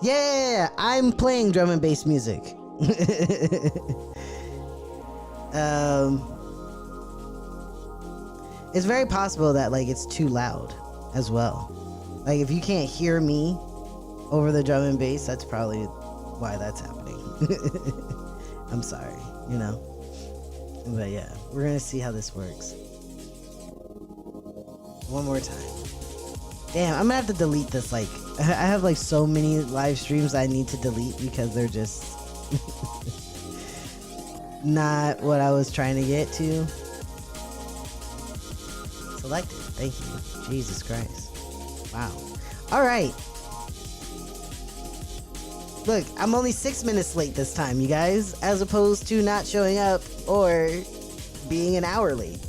Yeah, I'm playing drum and bass music. It's very possible that like it's too loud as well. Like if you can't hear me over the drum and bass, that's probably why that's happening. I'm sorry, you know. But yeah, we're gonna see how this works. One more time. Damn, I'm gonna have to delete this. Like, I have like so many live streams I need to delete because they're just not what I was trying to get to. Selected. Thank you. Jesus Christ. Wow. All right. Look, I'm only 6 minutes late this time, you guys, as opposed to not showing up or being an hour late.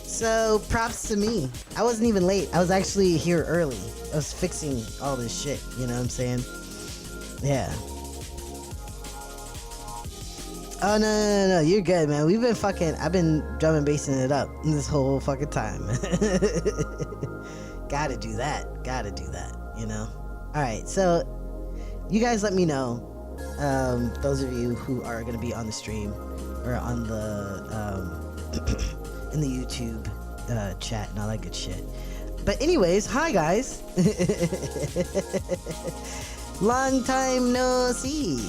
So props to me. I wasn't even late. I was actually here early. I was fixing all this shit. You know what I'm saying? Yeah. Oh, no. You're good, man. I've been drum and bassing it up this whole fucking time. Gotta do that, you know? All right, so you guys let me know, those of you who are going to be on the stream or on the, in the YouTube chat and all that good shit. But anyways, hi guys. Long time no see.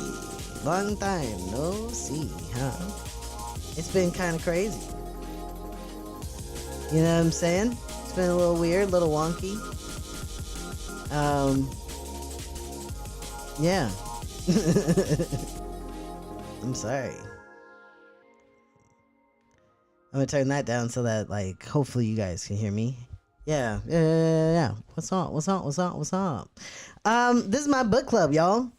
Long time no see, huh? It's been kind of crazy. You know what I'm saying? It's been a little weird, a little wonky. Yeah. I'm sorry. I'm gonna turn that down so that, like, hopefully you guys can hear me. Yeah. What's up? This is my book club, y'all.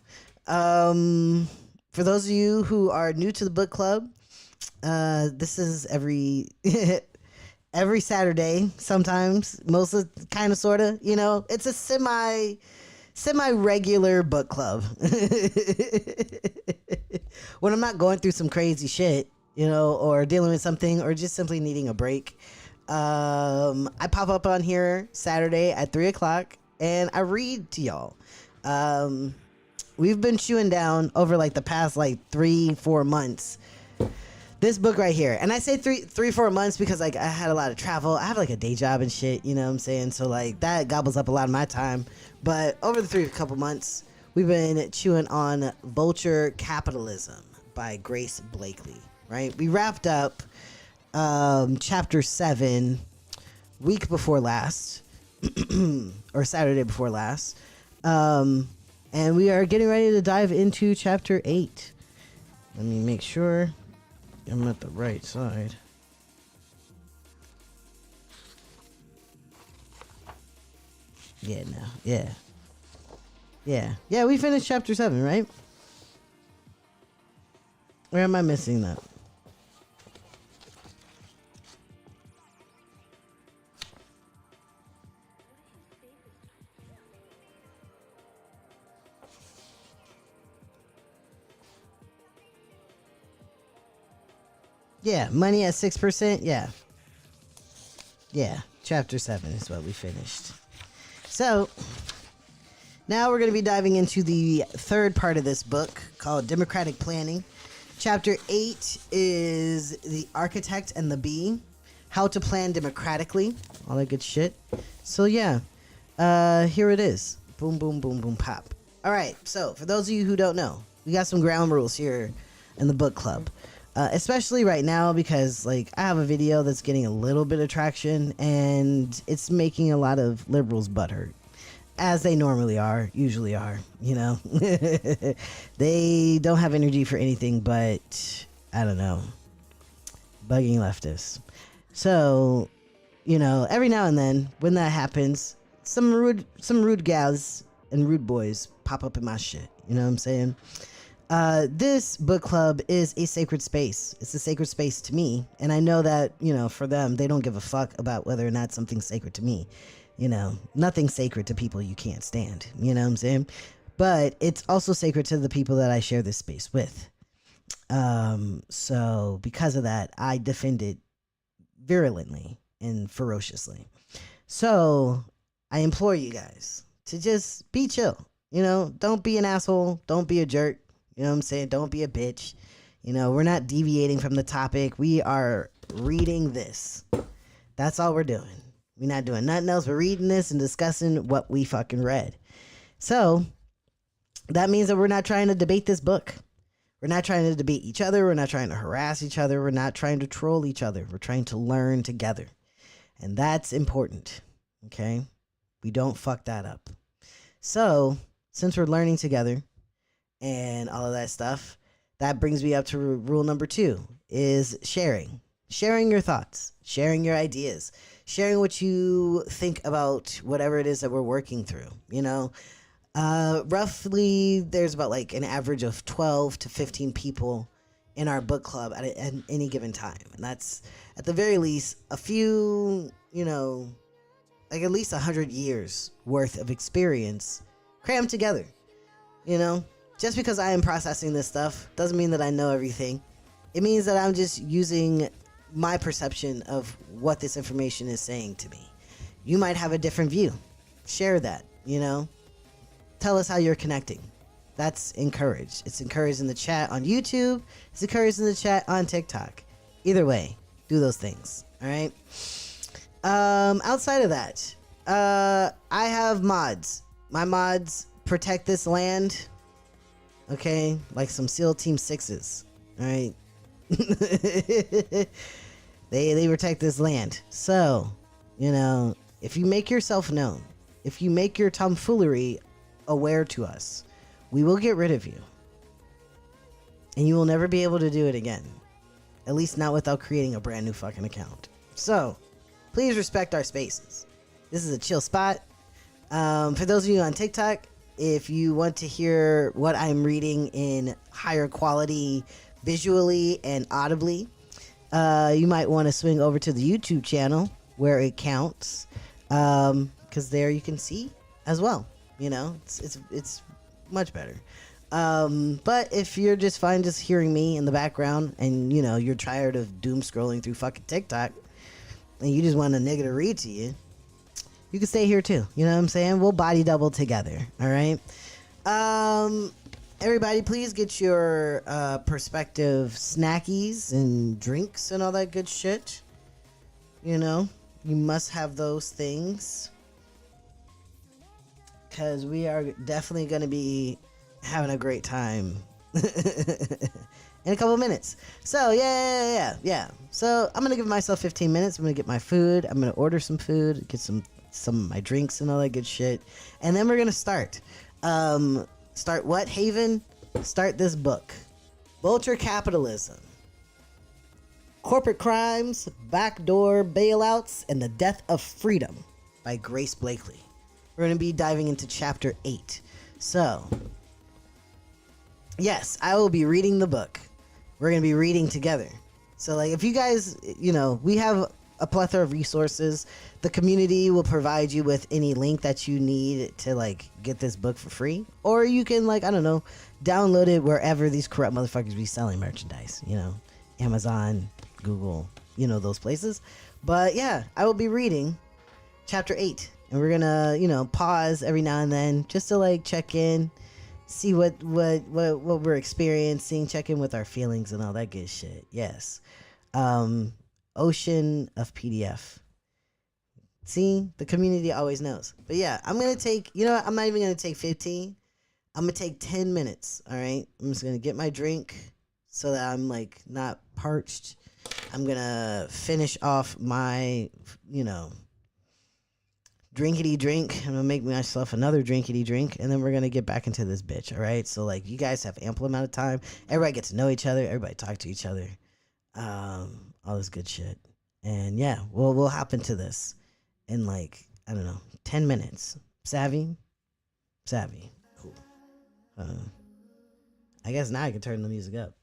For those of you who are new to the book club, this is every every Saturday, sometimes, most of, kind of, sort of, you know, it's a semi-regular book club. When I'm not going through some crazy shit, you know, or dealing with something, or just simply needing a break, I pop up on here Saturday at 3 o'clock, and I read to y'all. We've been chewing down over, like, the past, like, 3-4 months, this book right here. And I say 3-4 months because, like, I had a lot of travel. I have, like, a day job and shit, you know what I'm saying? So, like, that gobbles up a lot of my time. But over the couple months, we've been chewing on Vulture Capitalism by Grace Blakeley, right? We wrapped up chapter 7 week before last, or Saturday before last. And we are getting ready to dive into chapter 8. Let me make sure I'm at the right side. Yeah, no. Yeah, we finished chapter 7, right? Where am I missing that? Yeah, money at 6%. Yeah, chapter 7 is what we finished. So now we're going to be diving into the third part of this book called Democratic Planning. Chapter 8 is The Architect and the Bee, How to Plan Democratically, all that good shit. So yeah, here it is. Boom, boom, boom, boom, pop. All right, so for those of you who don't know, we got some ground rules here in the book club. Especially right now because, like, I have a video that's getting a little bit of traction and it's making a lot of liberals butthurt, as they usually are, you know. They don't have energy for anything but, I don't know, bugging leftists. So, you know, every now and then when that happens, some rude gals and rude boys pop up in my shit, you know what I'm saying? This book club is a sacred space. It's a sacred space to me. And I know that, you know, for them, they don't give a fuck about whether or not something's sacred to me. You know, nothing's sacred to people you can't stand. You know what I'm saying? But it's also sacred to the people that I share this space with. So because of that, I defend it virulently and ferociously. So I implore you guys to just be chill. You know, don't be an asshole. Don't be a jerk. You know what I'm saying? Don't be a bitch. You know, we're not deviating from the topic. We are reading this. That's all we're doing. We're not doing nothing else. We're reading this and discussing what we fucking read. So that means that we're not trying to debate this book. We're not trying to debate each other. We're not trying to harass each other. We're not trying to troll each other. We're trying to learn together. And that's important. Okay? We don't fuck that up. So, since we're learning together and all of that stuff, that brings me up to rule number 2 is sharing. Sharing your thoughts, sharing your ideas, sharing what you think about whatever it is that we're working through. You know, roughly there's about like an average of 12 to 15 people in our book club at any given time. And that's at the very least a few, you know, like at least 100 years worth of experience crammed together. You know, just because I am processing this stuff doesn't mean that I know everything. It means that I'm just using my perception of what this information is saying to me. You might have a different view. Share that, you know. Tell us how you're connecting. That's encouraged. It's encouraged in the chat on YouTube. It's encouraged in the chat on TikTok. Either way, do those things. All right. Outside of that, I have mods. My mods protect this land. Okay, like some SEAL Team 6s. All right. They protect this land. So, you know, if you make yourself known, if you make your tomfoolery aware to us, we will get rid of you. And you will never be able to do it again. At least not without creating a brand new fucking account. So, please respect our spaces. This is a chill spot. For those of you on TikTok, if you want to hear what I'm reading in higher quality visually and audibly, you might want to swing over to the YouTube channel where it counts, because there you can see as well. You know, it's much better. But if you're just fine just hearing me in the background and, you know, you're tired of doom scrolling through fucking TikTok and you just want a nigga to read to you, you can stay here too. You know what I'm saying? We'll body double together. All right. Everybody, please get your perspective snackies and drinks and all that good shit. You know, you must have those things, because we are definitely going to be having a great time in a couple of minutes. So, yeah. So, I'm going to give myself 15 minutes. I'm going to get my food. I'm going to order some food, get some of my drinks and all that good shit. And then we're going to start. Start what, Haven? Start this book. Vulture Capitalism. Corporate Crimes, Backdoor Bailouts, and the Death of Freedom by Grace Blakeley. We're going to be diving into chapter 8. So, yes, I will be reading the book. We're going to be reading together. So, like, if you guys, you know, we have a plethora of resources. The community will provide you with any link that you need to, like, get this book for free. Or you can, like, I don't know, download it wherever these corrupt motherfuckers be selling merchandise. You know, Amazon, Google, you know, those places. But, yeah, I will be reading chapter 8. And we're going to, you know, pause every now and then just to, like, check in, see what we're experiencing, check in with our feelings and all that good shit. Yes. Ocean of PDF. See, the community always knows. But yeah, I'm going to take, you know what? I'm not even going to take 15. I'm going to take 10 minutes. All right. I'm just going to get my drink so that I'm, like, not parched. I'm going to finish off my, you know, drinkity drink. I'm going to make myself another drinkity drink. And then we're going to get back into this bitch. All right. So, like, you guys have ample amount of time. Everybody get to know each other. Everybody talk to each other. All this good shit. And yeah, we'll hop into this in, like, I don't know, 10 minutes. Savvy? Cool. I guess now I can turn the music up.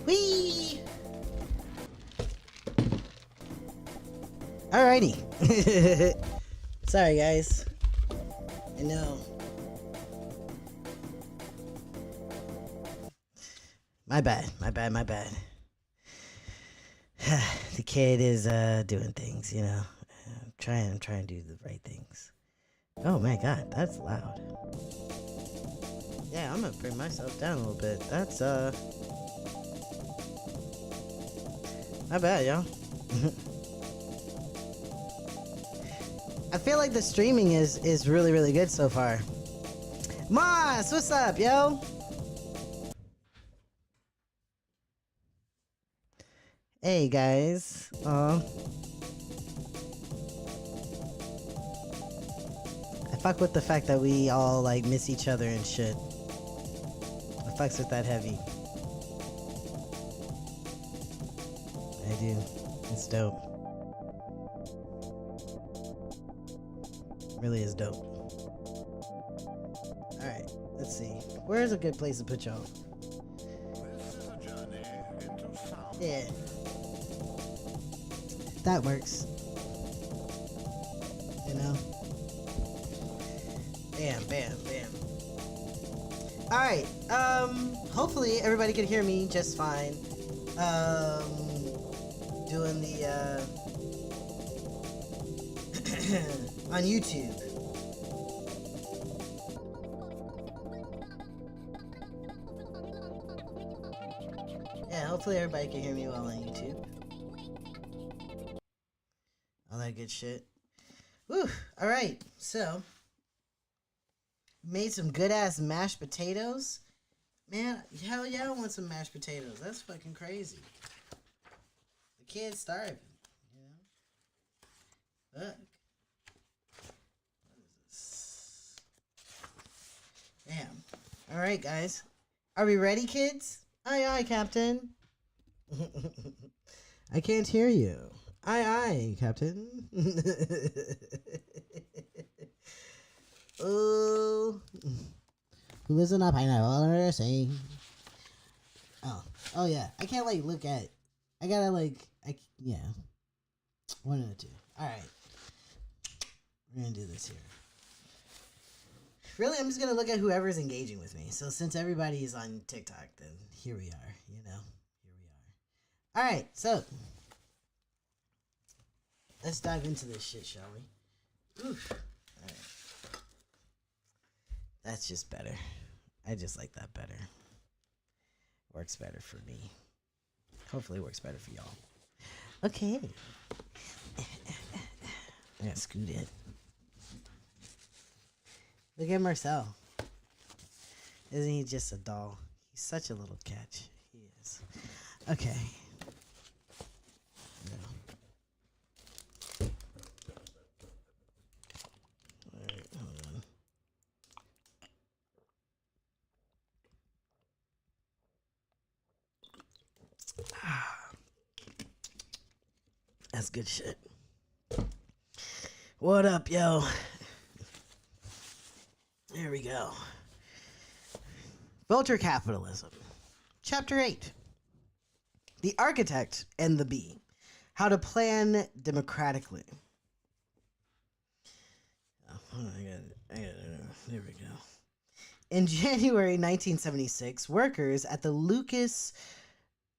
Whee! Alrighty. Sorry, guys. I know. My bad. The kid is doing things, you know. I'm trying to do the right things. Oh my god, that's loud. Yeah, I'm gonna bring myself down a little bit. That's my bad, y'all. I feel like the streaming is really good so far. Moss, what's up, yo? Hey guys. I fuck with the fact that we all like miss each other and shit. I fucks with that heavy. I do. It's dope. Really is dope. Alright, let's see. Where's a good place to put y'all? Yeah. That works. You know? Bam. Alright, hopefully everybody can hear me just fine. Doing the, on YouTube. Yeah, hopefully everybody can hear me well on YouTube. All that good shit. Woo! Alright, so made some good ass mashed potatoes. Man, hell yeah, I want some mashed potatoes. That's fucking crazy. The kid's starving, you know? Fuck. What is this? Damn. Alright, guys. Are we ready, kids? Aye, Captain. I can't hear you. Aye, Captain. Oh. Who lives in a pineapple? Say. Oh yeah. I can't like look at. I gotta like. Yeah. One of the two. All right. We're gonna do this here. Really, I'm just gonna look at whoever's engaging with me. So since everybody is on TikTok, then here we are. You know, here we are. All right. So Let's dive into this shit, shall we? Oof. All right. That's just better. I just like that better. Works better for me. Hopefully it works better for y'all. Okay. I gotta scoot it. Look at Marcel. Isn't he just a doll? He's such a little catch. He is. Okay. No. Alright, hold on. That's good shit. What up, yo? Here we go. Vulture Capitalism. Chapter 8. The Architect and the Bee. How to Plan Democratically. Oh, hold on, there we go. In January 1976, workers at the Lucas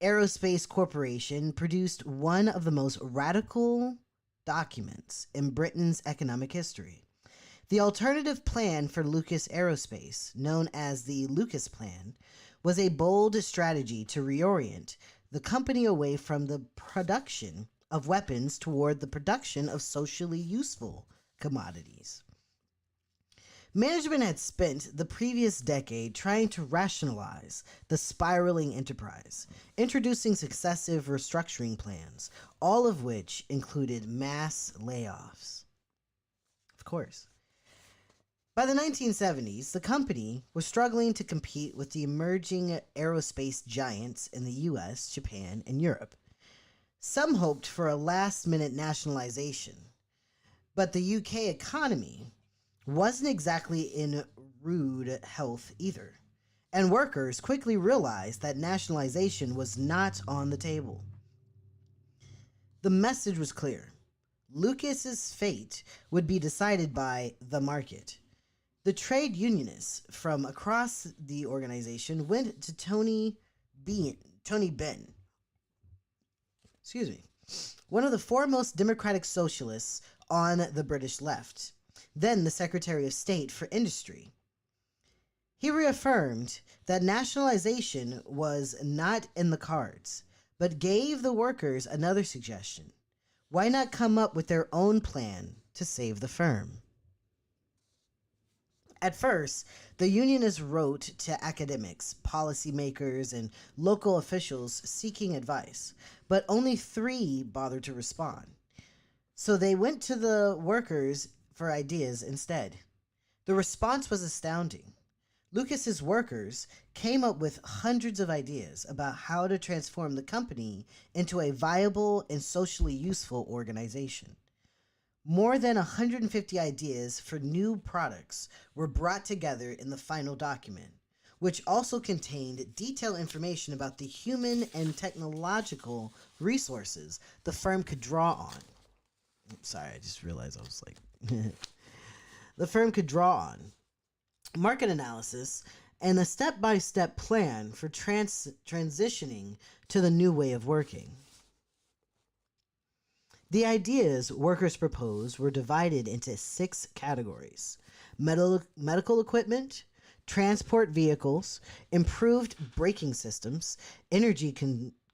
Aerospace Corporation produced one of the most radical documents in Britain's economic history. The alternative plan for Lucas Aerospace, known as the Lucas Plan, was a bold strategy to reorient the company away from the production of weapons toward the production of socially useful commodities. Management had spent the previous decade trying to rationalize the spiraling enterprise, introducing successive restructuring plans, all of which included mass layoffs. Of course. By the 1970s, the company was struggling to compete with the emerging aerospace giants in the US, Japan, and Europe. Some hoped for a last-minute nationalization, but the UK economy wasn't exactly in rude health either, and workers quickly realized that nationalization was not on the table. The message was clear. Lucas's fate would be decided by the market. The trade unionists from across the organization went to Tony Benn, one of the foremost democratic socialists on the British left, then the Secretary of State for Industry. He reaffirmed that nationalization was not in the cards, but gave the workers another suggestion. Why not come up with their own plan to save the firm? At first, the unionists wrote to academics, policymakers, and local officials seeking advice, but only 3 bothered to respond. So they went to the workers for ideas instead. The response was astounding. Lucas's workers came up with hundreds of ideas about how to transform the company into a viable and socially useful organization. More than 150 ideas for new products were brought together in the final document, which also contained detailed information about the human and technological resources the firm could draw on. Sorry, I just realized I was like... the firm could draw on. Market analysis and a step-by-step plan for transitioning to the new way of working. The ideas workers proposed were divided into 6 categories: medical equipment, transport vehicles, improved braking systems, energy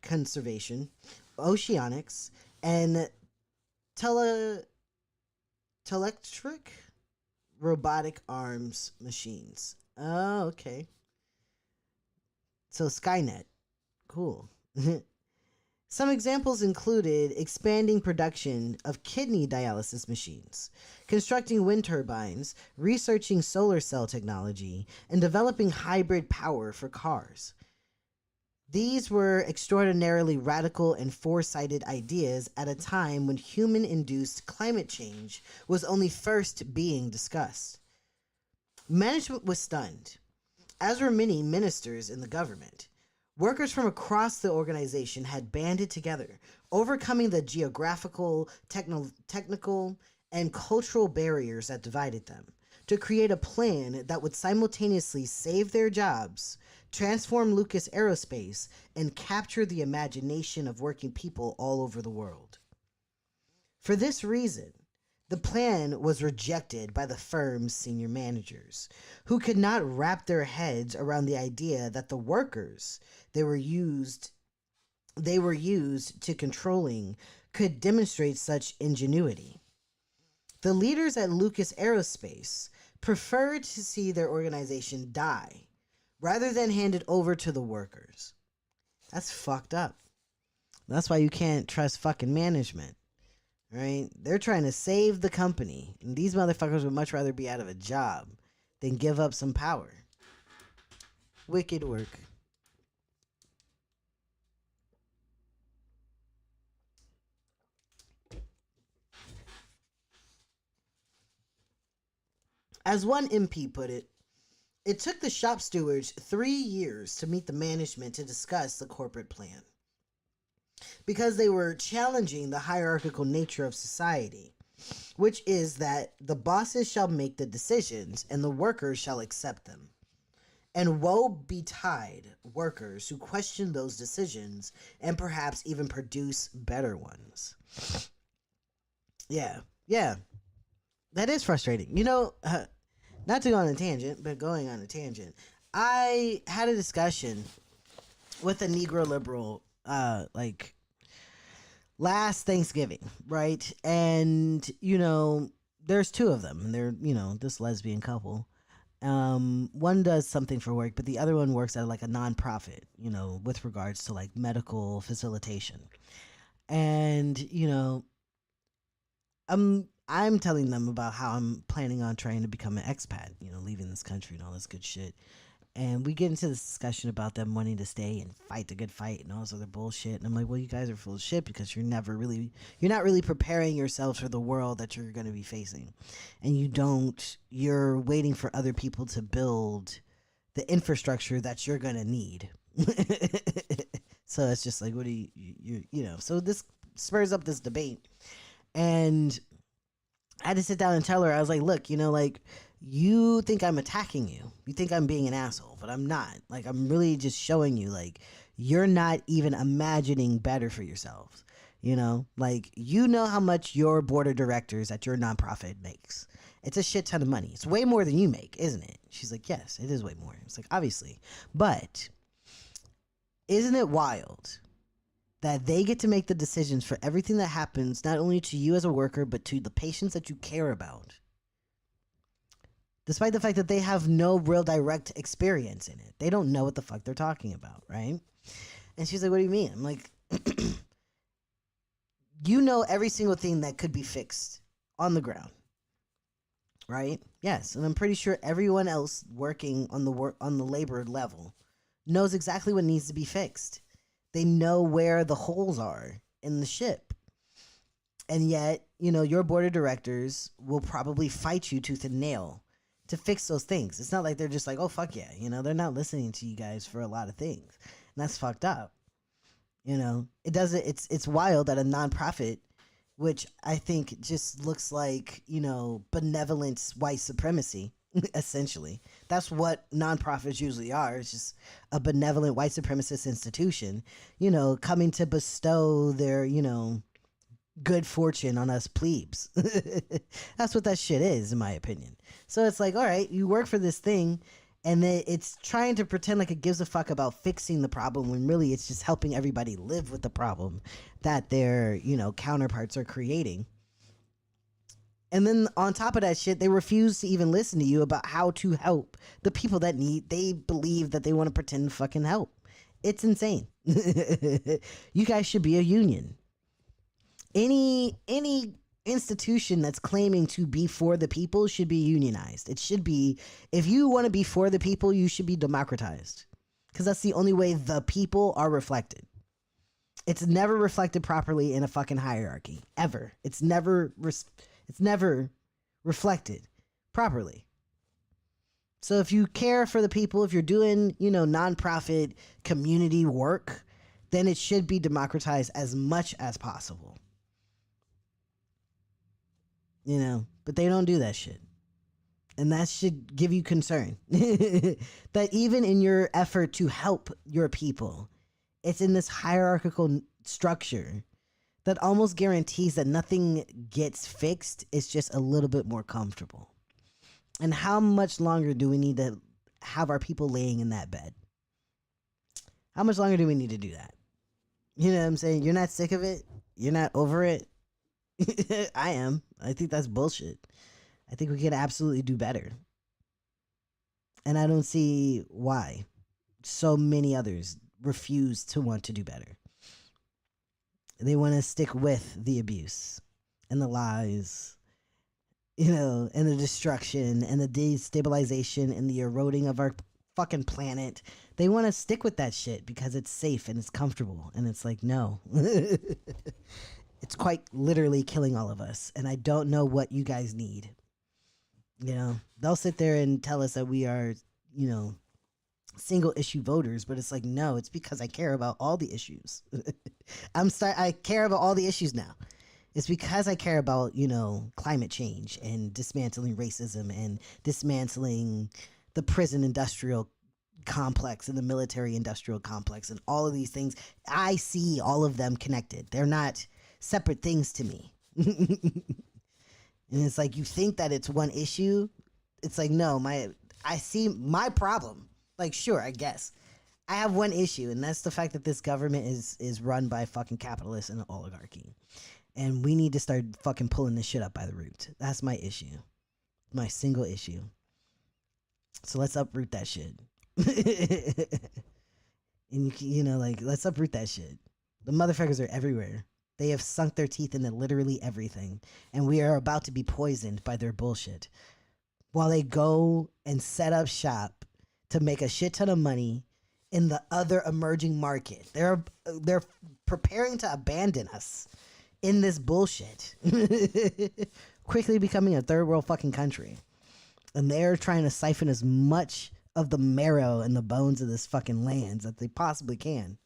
conservation, oceanics, and telelectric robotic arms machines. Oh, okay. So Skynet. Cool. Some examples included expanding production of kidney dialysis machines, constructing wind turbines, researching solar cell technology, and developing hybrid power for cars. These were extraordinarily radical and foresighted ideas at a time when human-induced climate change was only first being discussed. Management was stunned, as were many ministers in the government. Workers from across the organization had banded together, overcoming the geographical, technical, and cultural barriers that divided them, to create a plan that would simultaneously save their jobs, transform Lucas Aerospace, and capture the imagination of working people all over the world. For this reason, the plan was rejected by the firm's senior managers, who could not wrap their heads around the idea that the workers they were used to controlling could demonstrate such ingenuity. The leaders at Lucas Aerospace preferred to see their organization die rather than hand it over to the workers. That's fucked up. That's why you can't trust fucking management, right? They're trying to save the company, and these motherfuckers would much rather be out of a job than give up some power. Wicked work. As one MP put it, it took the shop stewards 3 years to meet the management to discuss the corporate plan, because they were challenging the hierarchical nature of society, which is that the bosses shall make the decisions and the workers shall accept them. And woe betide workers who question those decisions and perhaps even produce better ones. Yeah. That is frustrating. Not to go on a tangent, but going on a tangent. I had a discussion with a Negro liberal, last Thanksgiving, right? And, there's two of them. And they're, this lesbian couple. One does something for work, but the other one works at like a nonprofit, with regards to like medical facilitation. And, I'm telling them about how I'm planning on trying to become an expat, leaving this country and all this good shit. And we get into this discussion about them wanting to stay and fight the good fight and all this other bullshit. And I'm like, well, you guys are full of shit because you're not really preparing yourselves for the world that you're going to be facing. And you're waiting for other people to build the infrastructure that you're going to need. So it's just like, what do you so this spurs up this debate. And I had to sit down and tell her, I was like, look, you think I'm attacking you. You think I'm being an asshole, but I'm not. Like, I'm really just showing you, like, you're not even imagining better for yourselves. Like, how much your board of directors at your nonprofit makes. It's a shit ton of money. It's way more than you make, isn't it? She's like, yes, it is way more. It's like, obviously. But isn't it wild that they get to make the decisions for everything that happens, not only to you as a worker, but to the patients that you care about, despite the fact that they have no real direct experience in it? They don't know what the fuck they're talking about, right? And she's like, what do you mean? I'm like, every single thing that could be fixed on the ground, right? Yes, and I'm pretty sure everyone else working on the labor level knows exactly what needs to be fixed. They know where the holes are in the ship. And yet, your board of directors will probably fight you tooth and nail to fix those things. It's not like they're just like, oh, fuck yeah. They're not listening to you guys for a lot of things. And that's fucked up. It's wild that a nonprofit, which I think just looks like, benevolent white supremacy, essentially. That's what nonprofits usually are. It's just a benevolent white supremacist institution, coming to bestow their, good fortune on us plebes. That's what that shit is, in my opinion. So it's like, all right, you work for this thing, and then it's trying to pretend like it gives a fuck about fixing the problem when really it's just helping everybody live with the problem that their, counterparts are creating. And then on top of that shit, they refuse to even listen to you about how to help the people that they believe that they want to pretend to fucking help. It's insane. You guys should be a union. Any institution that's claiming to be for the people should be unionized. It should be, if you want to be for the people, you should be democratized. Because that's the only way the people are reflected. It's never reflected properly in a fucking hierarchy. Ever. It's never reflected properly. So if you care for the people, if you're doing, nonprofit community work, then it should be democratized as much as possible. But they don't do that shit. And that should give you concern. That even in your effort to help your people, it's in this hierarchical structure that almost guarantees that nothing gets fixed. It's just a little bit more comfortable. And how much longer do we need to have our people laying in that bed? How much longer do we need to do that? You know what I'm saying? You're not sick of it? You're not over it? I am. I think that's bullshit. I think we could absolutely do better. And I don't see why so many others refuse to want to do better. They want to stick with the abuse and the lies, and the destruction and the destabilization and the eroding of our fucking planet. They want to stick with that shit because it's safe and it's comfortable. And it's like, no. It's quite literally killing all of us. And I don't know what you guys need. They'll sit there and tell us that we are, single issue voters, but it's like, no, it's because I care about all the issues. I care about all the issues now. It's because I care about, climate change and dismantling racism and dismantling the prison industrial complex and the military industrial complex and all of these things. I see all of them connected. They're not separate things to me. And it's like, you think that it's one issue. It's like, no, I see my problem. Like, sure, I guess. I have one issue, and that's the fact that this government is run by fucking capitalists and an oligarchy. And we need to start fucking pulling this shit up by the root. That's my issue. My single issue. So let's uproot that shit. And, let's uproot that shit. The motherfuckers are everywhere. They have sunk their teeth into literally everything. And we are about to be poisoned by their bullshit. While they go and set up shop to make a shit ton of money in the other emerging market. They're preparing to abandon us in this bullshit. Quickly becoming a third world fucking country. And they're trying to siphon as much of the marrow and the bones of this fucking land that they possibly can.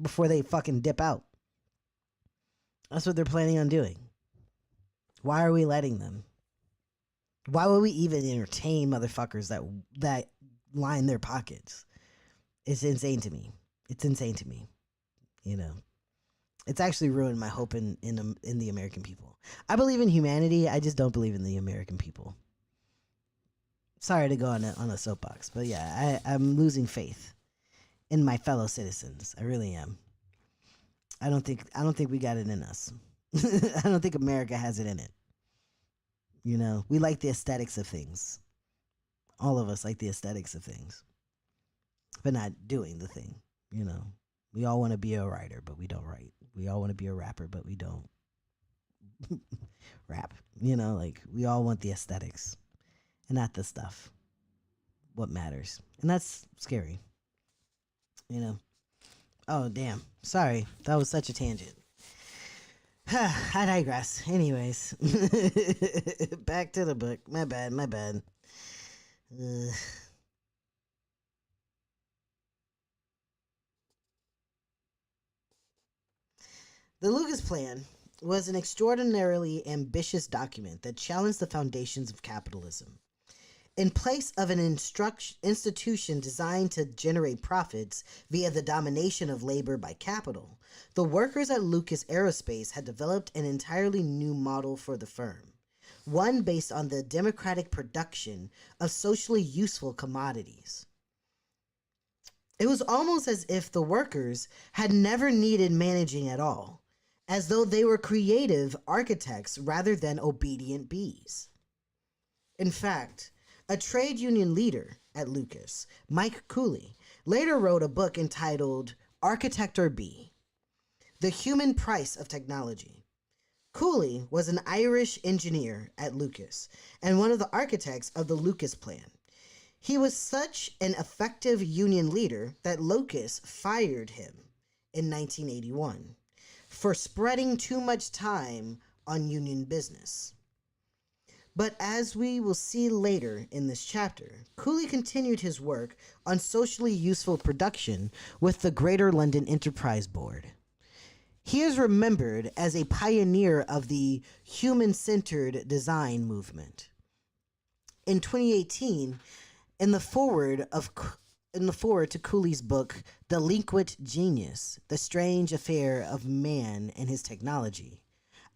Before they fucking dip out. That's what they're planning on doing. Why are we letting them? Why would we even entertain motherfuckers that line their pockets? It's insane to me. It's insane to me. It's actually ruined my hope in the American people. I believe in humanity. I just don't believe in the American people. Sorry to go on a soapbox, but yeah, I'm losing faith in my fellow citizens. I really am. I don't think we got it in us. I don't think America has it in it. We like the aesthetics of things. All of us like the aesthetics of things, but not doing the thing. We all want to be a writer, but we don't write. We all want to be a rapper, but we don't rap. We all want the aesthetics and not the stuff. What matters. And that's scary. Oh, damn. Sorry. That was such a tangent. I digress. Anyways. Back to the book. My bad. The Lucas Plan was an extraordinarily ambitious document that challenged the foundations of capitalism. In place of an institution designed to generate profits via the domination of labor by capital, the workers at Lucas Aerospace had developed an entirely new model for the firm, one based on the democratic production of socially useful commodities. It was almost as if the workers had never needed managing at all, as though they were creative architects rather than obedient bees. In fact, a trade union leader at Lucas, Mike Cooley, later wrote a book entitled Architect or Bee: The Human Price of Technology. Cooley was an Irish engineer at Lucas and one of the architects of the Lucas Plan. He was such an effective union leader that Lucas fired him in 1981 for spreading too much time on union business. But as we will see later in this chapter, Cooley continued his work on socially useful production with the Greater London Enterprise Board. He is remembered as a pioneer of the human-centered design movement. In 2018, in the foreword of in the foreword to Cooley's book, Delinquent Genius, The Strange Affair of Man and His Technology,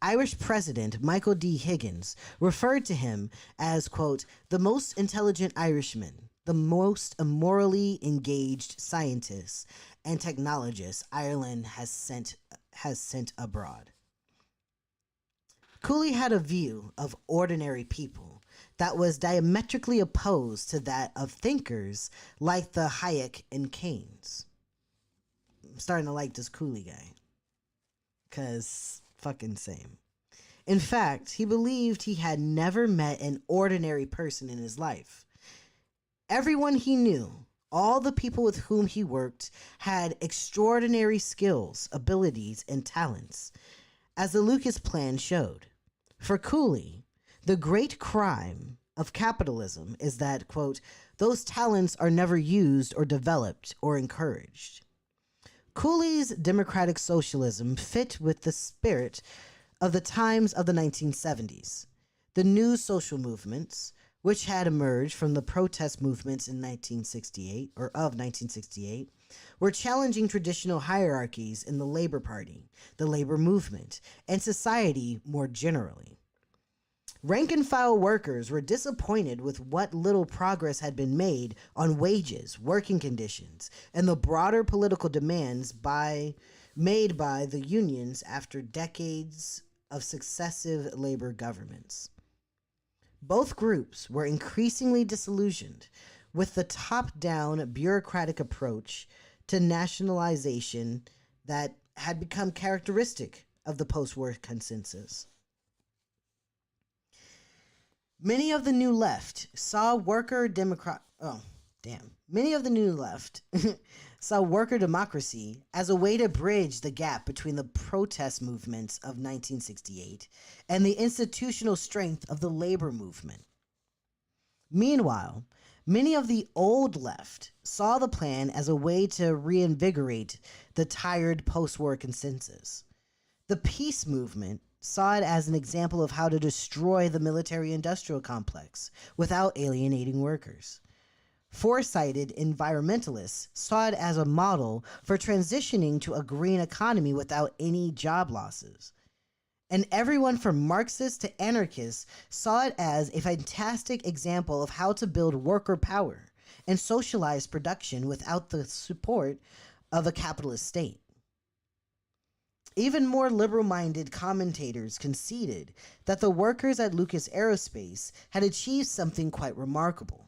Irish President Michael D. Higgins referred to him as, quote, the most intelligent Irishman, the most immorally engaged scientist and technologist Ireland has sent abroad. Cooley had a view of ordinary people that was diametrically opposed to that of thinkers like the Hayek and Keynes. I'm starting to like this Cooley guy, because fucking same. In fact, he believed he had never met an ordinary person in his life. Everyone he knew, all the people with whom he worked, had extraordinary skills, abilities, and talents, as the Lucas Plan showed. For Cooley, the great crime of capitalism is that, quote, those talents are never used or developed or encouraged. Cooley's democratic socialism fit with the spirit of the times of the 1970s. The new social movements, which had emerged from the protest movements in 1968, were challenging traditional hierarchies in the Labor Party, the labor movement, and society more generally. Rank-and-file workers were disappointed with what little progress had been made on wages, working conditions, and the broader political demands made by the unions after decades of successive labor governments. Both groups were increasingly disillusioned with the top-down bureaucratic approach to nationalization that had become characteristic of the post-war consensus. Many of the New Left saw worker democracy as a way to bridge the gap between the protest movements of 1968 and the institutional strength of the labor movement. Meanwhile, many of the old left saw the plan as a way to reinvigorate the tired post-war consensus. The peace movement saw it as an example of how to destroy the military-industrial complex without alienating workers. Foresighted environmentalists saw it as a model for transitioning to a green economy without any job losses. And everyone from Marxists to anarchists saw it as a fantastic example of how to build worker power and socialize production without the support of a capitalist state. Even more liberal-minded commentators conceded that the workers at Lucas Aerospace had achieved something quite remarkable.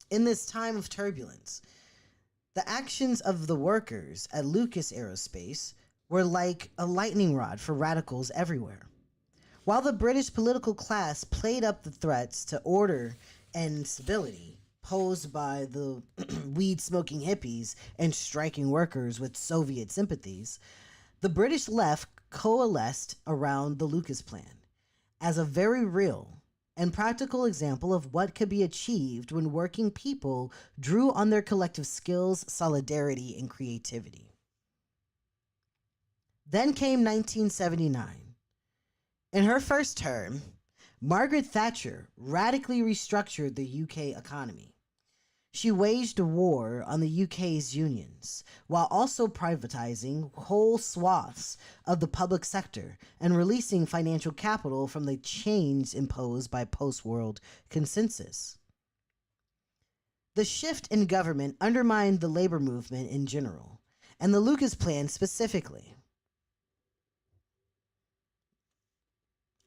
In this time of turbulence, the actions of the workers at Lucas Aerospace were like a lightning rod for radicals everywhere. While the British political class played up the threats to order and stability posed by the weed-smoking hippies and striking workers with Soviet sympathies, the British left coalesced around the Lucas Plan as a very real and practical example of what could be achieved when working people drew on their collective skills, solidarity, and creativity. Then came 1979. In her first term, Margaret Thatcher radically restructured the UK economy. She waged a war on the UK's unions, while also privatizing whole swaths of the public sector and releasing financial capital from the chains imposed by post-world consensus. The shift in government undermined the labor movement in general, and the Lucas Plan specifically.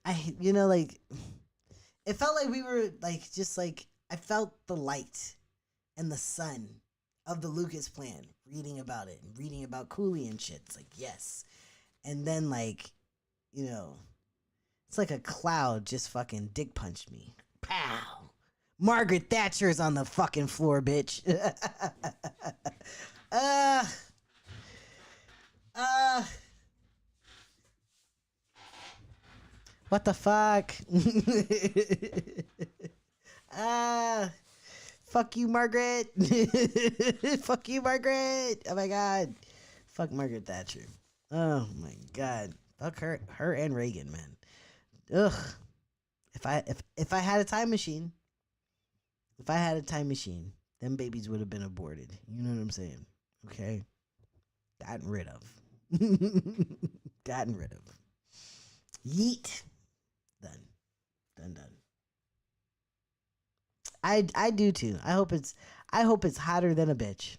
It felt like we were I felt the light and the sun of the Lucas Plan, reading about it and reading about Cooley and shit. It's like, yes. And then it's like a cloud just fucking dick punched me. Pow! Margaret Thatcher's on the fucking floor, bitch. What the fuck? Fuck you, Margaret. Fuck you, Margaret. Oh my god. Fuck Margaret Thatcher. Oh my god. Fuck her and Reagan, man. Ugh. If I had a time machine, then them babies would have been aborted. You know what I'm saying? Okay? Gotten rid of. Gotten rid of. Yeet. Done. Done. I do too. I hope it's hotter than a bitch.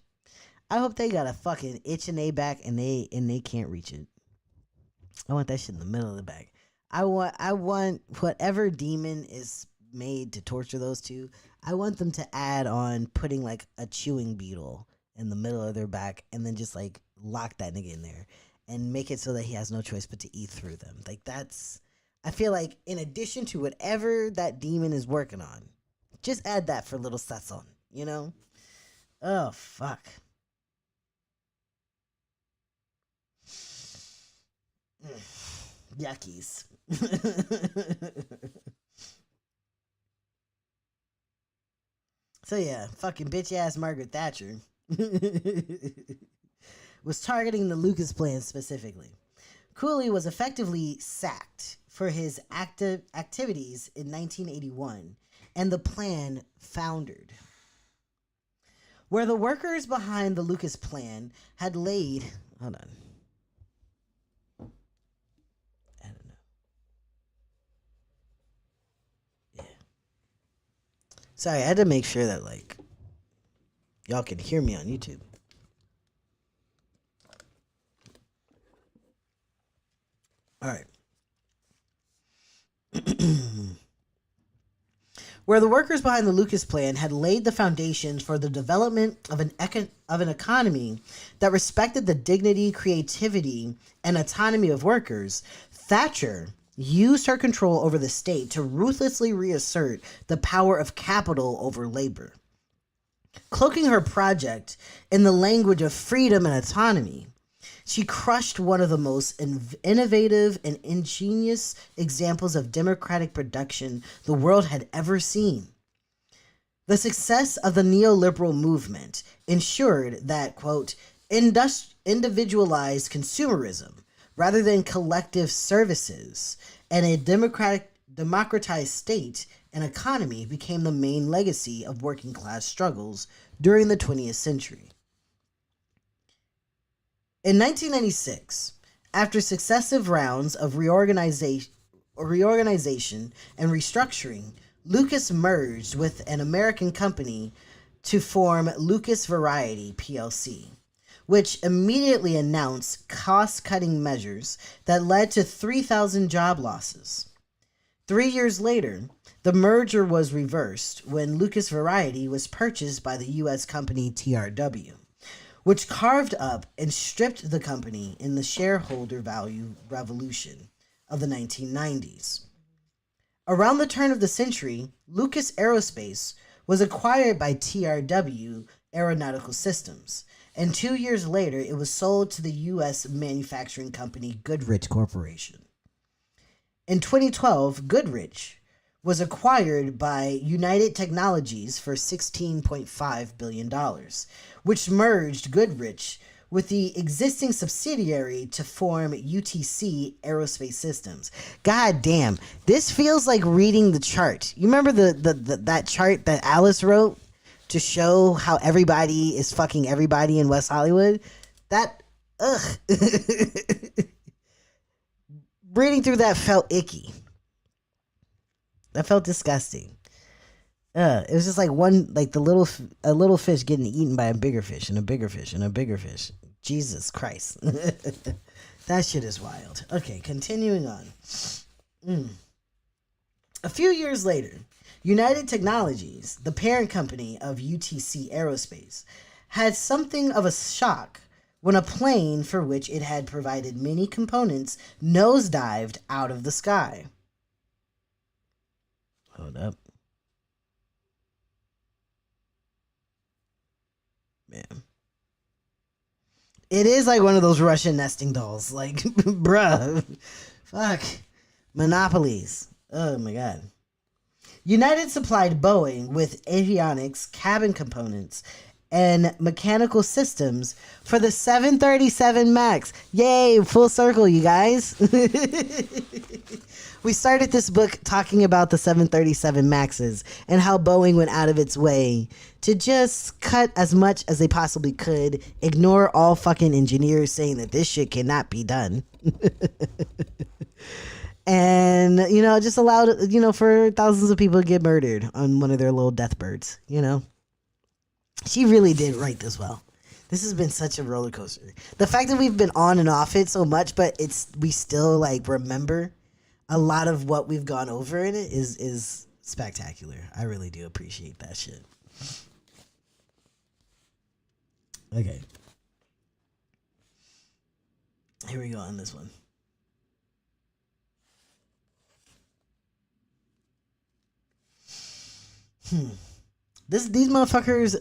I hope they got a fucking itch in their back and they can't reach it. I want that shit in the middle of the back. I want whatever demon is made to torture those two. I want them to add on putting like a chewing beetle in the middle of their back and then just like lock that nigga in there and make it so that he has no choice but to eat through them. Like that's, I feel like in addition to whatever that demon is working on, just add that for little sazon, you know? Oh, fuck. Yuckies. So yeah, fucking bitch ass Margaret Thatcher was targeting the Lucas plan specifically. Cooley was effectively sacked for his activities in 1981, and the plan foundered. Where the workers behind the Lucas plan had laid... Hold on. I don't know. Yeah. Sorry, I had to make sure that, like, y'all can hear me on YouTube. All right. Where the workers behind the Lucas plan had laid the foundations for the development of an economy that respected the dignity, creativity, and autonomy of workers, Thatcher used her control over the state to ruthlessly reassert the power of capital over labor. Cloaking her project in the language of freedom and autonomy, she crushed one of the most innovative and ingenious examples of democratic production the world had ever seen. The success of the neoliberal movement ensured that, quote, individualized consumerism rather than collective services and a democratized state and economy became the main legacy of working class struggles during the 20th century. In 1996, after successive rounds of reorganization and restructuring, Lucas merged with an American company to form Lucas Variety plc, which immediately announced cost-cutting measures that led to 3,000 job losses. 3 years later, the merger was reversed when Lucas Variety was purchased by the U.S. company TRW, which carved up and stripped the company in the shareholder value revolution of the 1990s. Around the turn of the century, Lucas Aerospace was acquired by TRW Aeronautical Systems, and 2 years later it was sold to the U.S. manufacturing company Goodrich Corporation. In 2012, Goodrich was acquired by United Technologies for $16.5 billion, which merged Goodrich with the existing subsidiary to form UTC Aerospace Systems. God damn, this feels like reading the chart. You remember that chart that Alice wrote to show how everybody is fucking everybody in West Hollywood? That, ugh. Reading through that felt icky. That felt disgusting. It was just like a little fish getting eaten by a bigger fish and a bigger fish and a bigger fish. Jesus Christ. That shit is wild. Okay, continuing on. A few years later, United Technologies, the parent company of UTC Aerospace, had something of a shock when a plane for which it had provided many components nosedived out of the sky. Hold up. Man. It is like one of those Russian nesting dolls. Like, bruh. Fuck. Monopolies. Oh my god. United supplied Boeing with avionics, cabin components, and mechanical systems for the 737 MAX. Yay, full circle, you guys. We started this book talking about the 737 MAXes and how Boeing went out of its way to just cut as much as they possibly could, ignore all fucking engineers saying that this shit cannot be done. And, just allowed, for thousands of people to get murdered on one of their little death birds, She really did write this well. This has been such a roller coaster. The fact that we've been on and off it so much, but we still remember a lot of what we've gone over in it is spectacular. I really do appreciate that shit. Okay. Here we go on this one. These motherfuckers,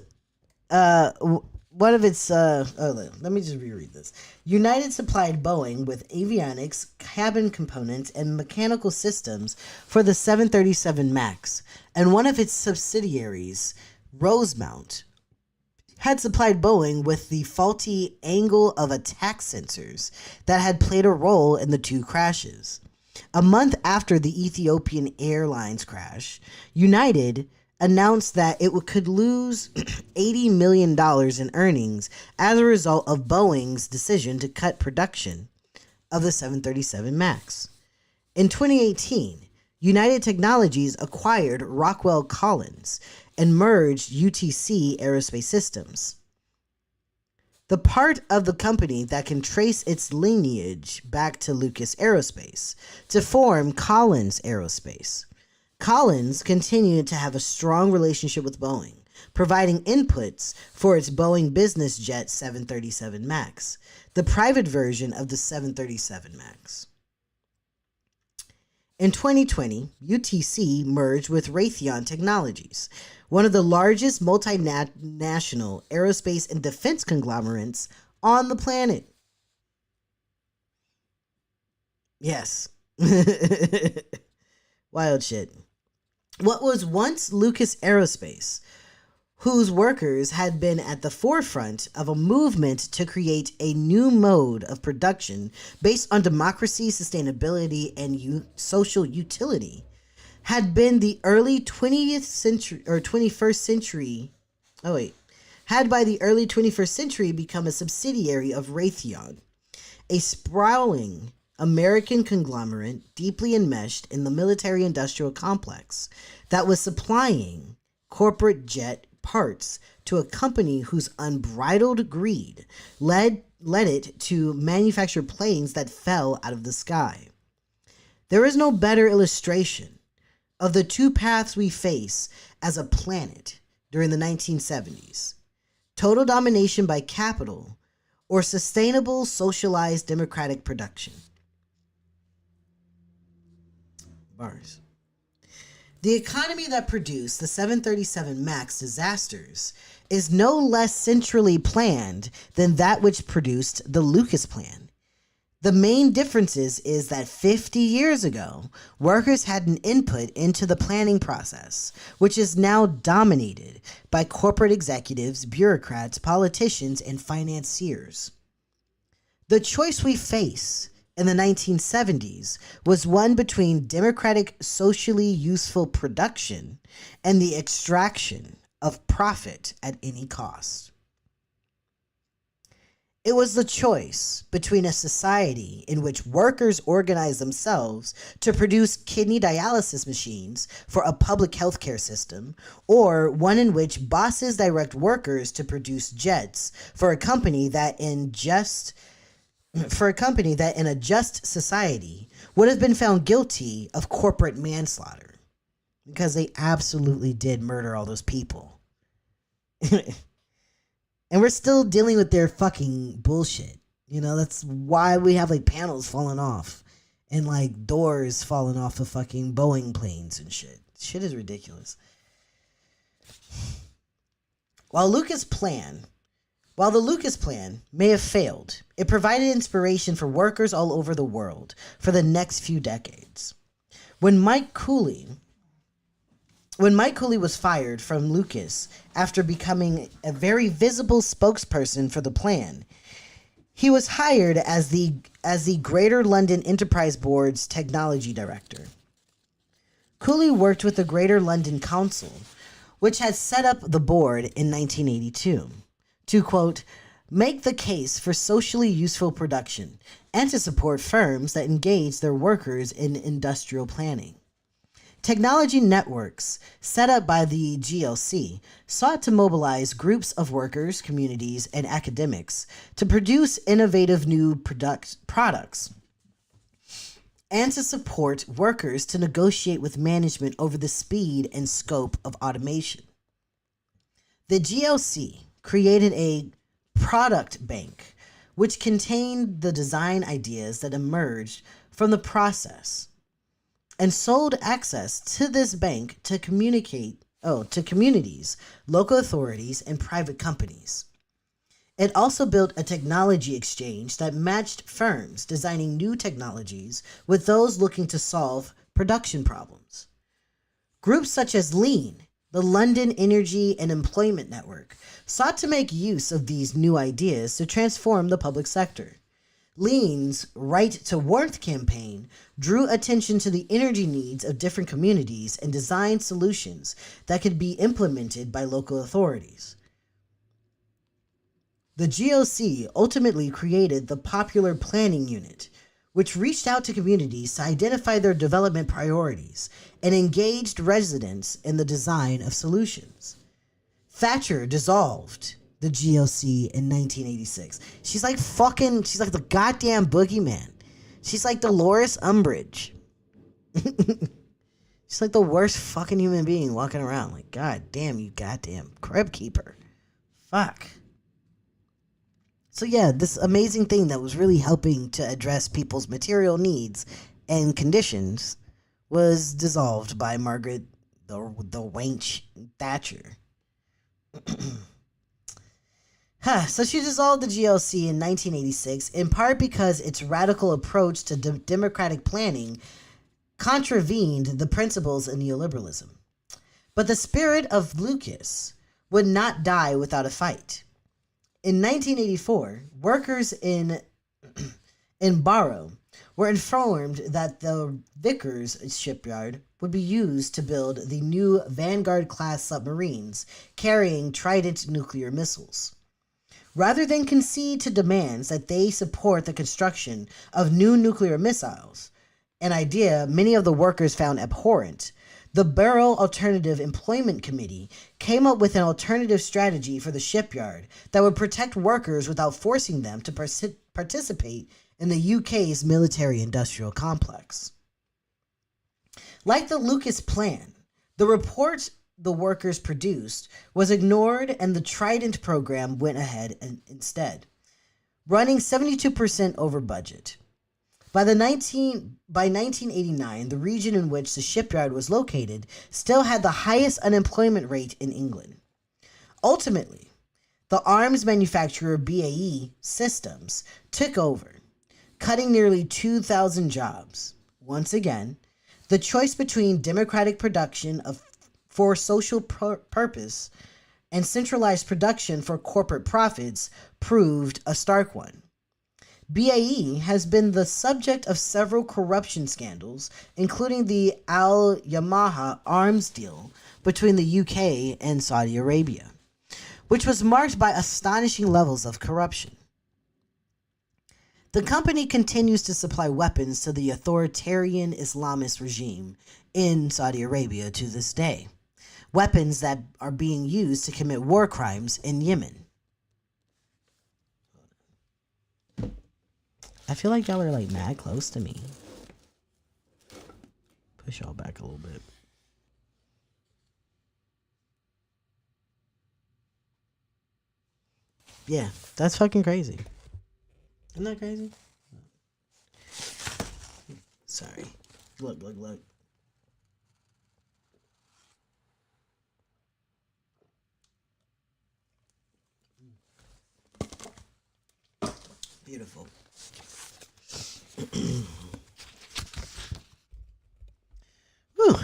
one of its, let me just reread this. United supplied Boeing with avionics, cabin components, and mechanical systems for the 737 MAX, and one of its subsidiaries, Rosemount, had supplied Boeing with the faulty angle of attack sensors that had played a role in the two crashes. A month after the Ethiopian Airlines crash, United announced that it could lose $80 million in earnings as a result of Boeing's decision to cut production of the 737 MAX. In 2018, United Technologies acquired Rockwell Collins and merged UTC Aerospace Systems, the part of the company that can trace its lineage back to Lucas Aerospace, to form Collins Aerospace. Collins continued to have a strong relationship with Boeing, providing inputs for its Boeing business jet 737 MAX, the private version of the 737 MAX. In 2020, UTC merged with Raytheon Technologies, one of the largest multinational aerospace and defense conglomerates on the planet. Yes. Wild shit. What was once Lucas Aerospace, whose workers had been at the forefront of a movement to create a new mode of production based on democracy, sustainability, and social utility, had been the early 20th century or 21st century. Had by the early 21st century become a subsidiary of Raytheon, a sprawling American conglomerate deeply enmeshed in the military-industrial complex that was supplying corporate jet parts to a company whose unbridled greed led it to manufacture planes that fell out of the sky. There is no better illustration of the two paths we face as a planet during the 1970s: total domination by capital or sustainable socialized democratic production. Bars. The economy that produced the 737 MAX disasters is no less centrally planned than that which produced the Lucas plan. The main differences is that 50 years ago, workers had an input into the planning process, which is now dominated by corporate executives, bureaucrats, politicians, and financiers. The choice we face in the 1970s was one between democratic, socially useful production and the extraction of profit at any cost. It was the choice between a society in which workers organize themselves to produce kidney dialysis machines for a public healthcare system, or one in which bosses direct workers to produce jets for a company that in a just society would have been found guilty of corporate manslaughter, because they absolutely did murder all those people. And we're still dealing with their fucking bullshit. That's why we have panels falling off and doors falling off of fucking Boeing planes and shit. Shit is ridiculous. While the Lucas plan may have failed, it provided inspiration for workers all over the world for the next few decades. When Mike Cooley When Mike Cooley was fired from Lucas after becoming a very visible spokesperson for the plan, he was hired as the Greater London Enterprise Board's technology director. Cooley worked with the Greater London Council, which had set up the board in 1982, to, quote, make the case for socially useful production and to support firms that engage their workers in industrial planning. Technology networks set up by the GLC sought to mobilize groups of workers, communities, and academics to produce innovative new products and to support workers to negotiate with management over the speed and scope of automation. The GLC created a product bank which contained the design ideas that emerged from the process and sold access to this bank to communities, local authorities, and private companies. It also built a technology exchange that matched firms designing new technologies with those looking to solve production problems. Groups such as LEAN, the London Energy and Employment Network, sought to make use of these new ideas to transform the public sector. LEAN's Right to Warmth campaign drew attention to the energy needs of different communities and designed solutions that could be implemented by local authorities. The GOC ultimately created the Popular Planning Unit, which reached out to communities to identify their development priorities and engaged residents in the design of solutions. Thatcher dissolved the GOC in 1986. She's like the goddamn boogeyman. She's like Dolores Umbridge. She's like the worst fucking human being walking around. Like, god damn, you goddamn crib keeper. Fuck. So yeah, this amazing thing that was really helping to address people's material needs and conditions was dissolved by Margaret the wench Thatcher. So she dissolved the GLC in 1986, in part because its radical approach to democratic planning contravened the principles of neoliberalism. But the spirit of Lucas would not die without a fight. In 1984, workers in Barrow were informed that the Vickers shipyard would be used to build the new Vanguard-class submarines carrying Trident nuclear missiles. Rather than concede to demands that they support the construction of new nuclear missiles, an idea many of the workers found abhorrent, the Barrow Alternative Employment Committee came up with an alternative strategy for the shipyard that would protect workers without forcing them to participate in the UK's military-industrial complex. Like the Lucas plan, the report the workers produced was ignored and the Trident program went ahead instead, running 72% over budget. By 1989, the region in which the shipyard was located still had the highest unemployment rate in England. Ultimately, the arms manufacturer BAE Systems took over, cutting nearly 2,000 jobs. Once again, the choice between democratic production for social purpose and centralized production for corporate profits proved a stark one. BAE has been the subject of several corruption scandals, including the Al Yamaha arms deal between the UK and Saudi Arabia, which was marked by astonishing levels of corruption. The company continues to supply weapons to the authoritarian Islamist regime in Saudi Arabia to this day, weapons that are being used to commit war crimes in Yemen. I feel like y'all are like mad close to me. Push y'all back a little bit. Yeah, that's fucking crazy. Isn't that crazy? Sorry. Look. Beautiful. Whew.